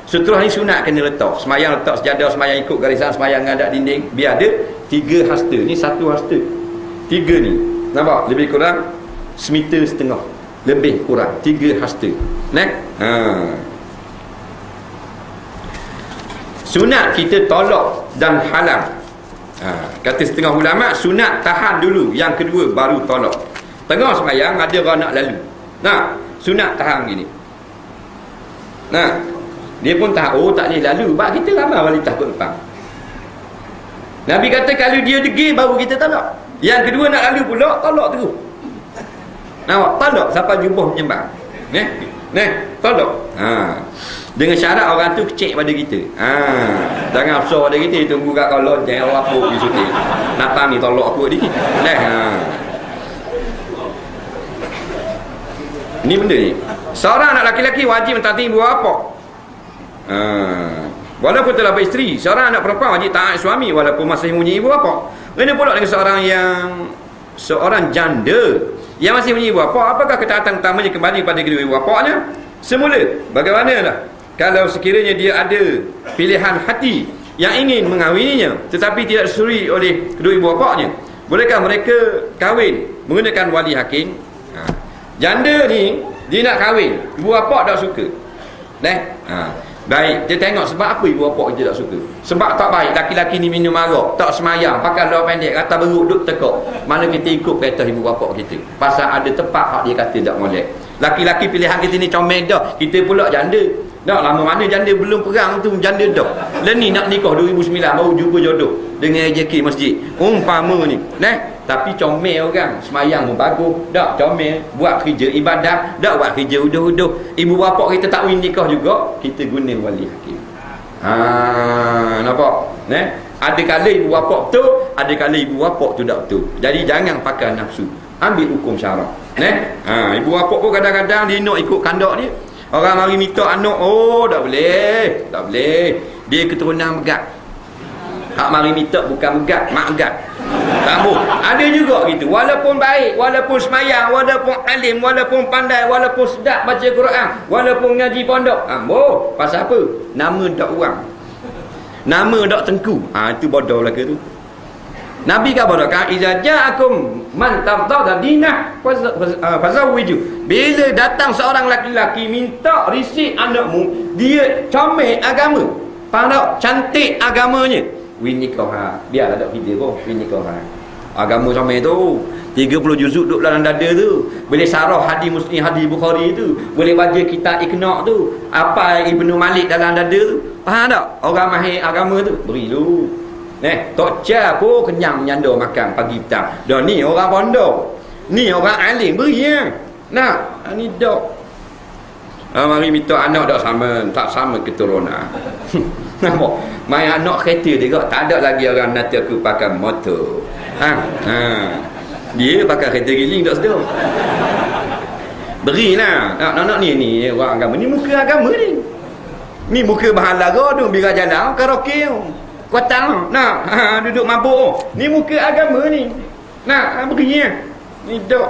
Sutrah ni sunat kena letak. Semayang letak sejadah, semayang ikut garisan, semayang ngadap dinding. Biar ada 3 hasta. Ni 1 hasta. 3 ni. Nampak? Lebih kurang 1,5 meter. Lebih kurang 3 hasta. Sunat kita tolak dan halang. Kata setengah ulama, sunat tahan dulu, yang kedua baru tolak. Tengah semayang ada orang nak lalu. Nah, sunat tahan gini. Nah, dia pun tahan, tak boleh lalu. Sebab kita ramai wanita kat depan. Nabi kata kalau dia degil baru kita tolak. Yang kedua nak lalu pula, tolak terus. Nampak? Tolak sampai jubah menyembang. Tolak. Dengan syarat orang tu kecil pada kita. Jangan besar pada kita, tunggu kat kalau jangan lapuk di syuting. Natang ni tolak aku ni. Ni benda ni. Seorang anak laki-laki wajib mentaati ibu bapa. Walaupun telah beristeri, seorang anak perempuan wajib taat suami walaupun masih mempunyai ibu bapa. Ini pula dengan seorang janda yang masih mempunyai ibu bapa, apakah ketaatan utamanya kembali pada kedua ibu bapanya? Semula, bagaimanalah kalau sekiranya dia ada pilihan hati yang ingin mengahwininya tetapi tidak disuri oleh kedua ibu bapanya, bolehkah mereka kahwin menggunakan wali hakim? Janda ni dia nak kahwin, ibu bapa tak suka. Baik, dia tengok sebab apa ibu bapa kita tak suka. Sebab tak baik laki-laki ni minum arak, tak semayang, pakai luar pendek, kata beruk duk tekak. Mana kita ikut kata ibu bapa kita. Pasal ada tempat hak dia kata tak molek. Laki-laki pilihan kita ni comel dah, kita pula janda. Dah lama mana janda belum perang tu janda dah. Leni nak nikah 2009 baru jumpa jodoh dengan AJK masjid. Umpama ni. Tapi comel orang, semayang pun bagus, dak comel, buat kerja ibadah, dak buat kerja uduh-uduh. Ibu bapa kita tak win nikah juga, kita guna wali hakim. Nampak? Ada kala ibu bapa betul, ada kala ibu bapa tu tak betul. Jadi jangan pakai nafsu. Ambil hukum syarak. Ibu bapa pun kadang-kadang dia nak ikut kandak dia. Orang mari minta anak, tak boleh. Tak boleh. Dia keturunan megat. Hak mari minta bukan megat, mak megat. Tak boleh. Ada juga gitu. Walaupun baik, walaupun semayang, walaupun alim, walaupun pandai, walaupun sedap baca Quran, walaupun ngaji pondok. Pasal apa? Nama tak orang. Nama tak tengku. Itu bodoh lah ke tu. Nabi kata bodoh kan, iza ja'akum man tardada dinah fazawwiju. Bila datang seorang laki-laki minta risik anakmu, dia comel agama, faham tak? Cantik agamanya, win nikah. Biarlah tak kita pun win nikah. Agama comel tu 30 juzuk duduk dalam dada tu, boleh sarah hadis Muslim, hadis Bukhari tu, boleh baca kitab Iqna' tu, apa Ibnu Malik dalam dada tu, faham tak? Orang mahir agama tu beri dulu. Tok Cha pun kenyang menyanda makan pagi petang. Dah ni orang pondok, ni orang alim beri ya. Ni dok. Mari minta anak dak sama, tak sama keturunan. Nampak? Mai anak kereta dia tak ada lagi orang nak aku pakai motor. Dia pakai kereta giling tak sedar. Berilah. Nak ni orang agama ni, muka agama ni. Ni muka bahan laga tu bila jalan karaoke. Kuatang duduk mabuk. Ni muka agama ni. Berinya. Ni dok.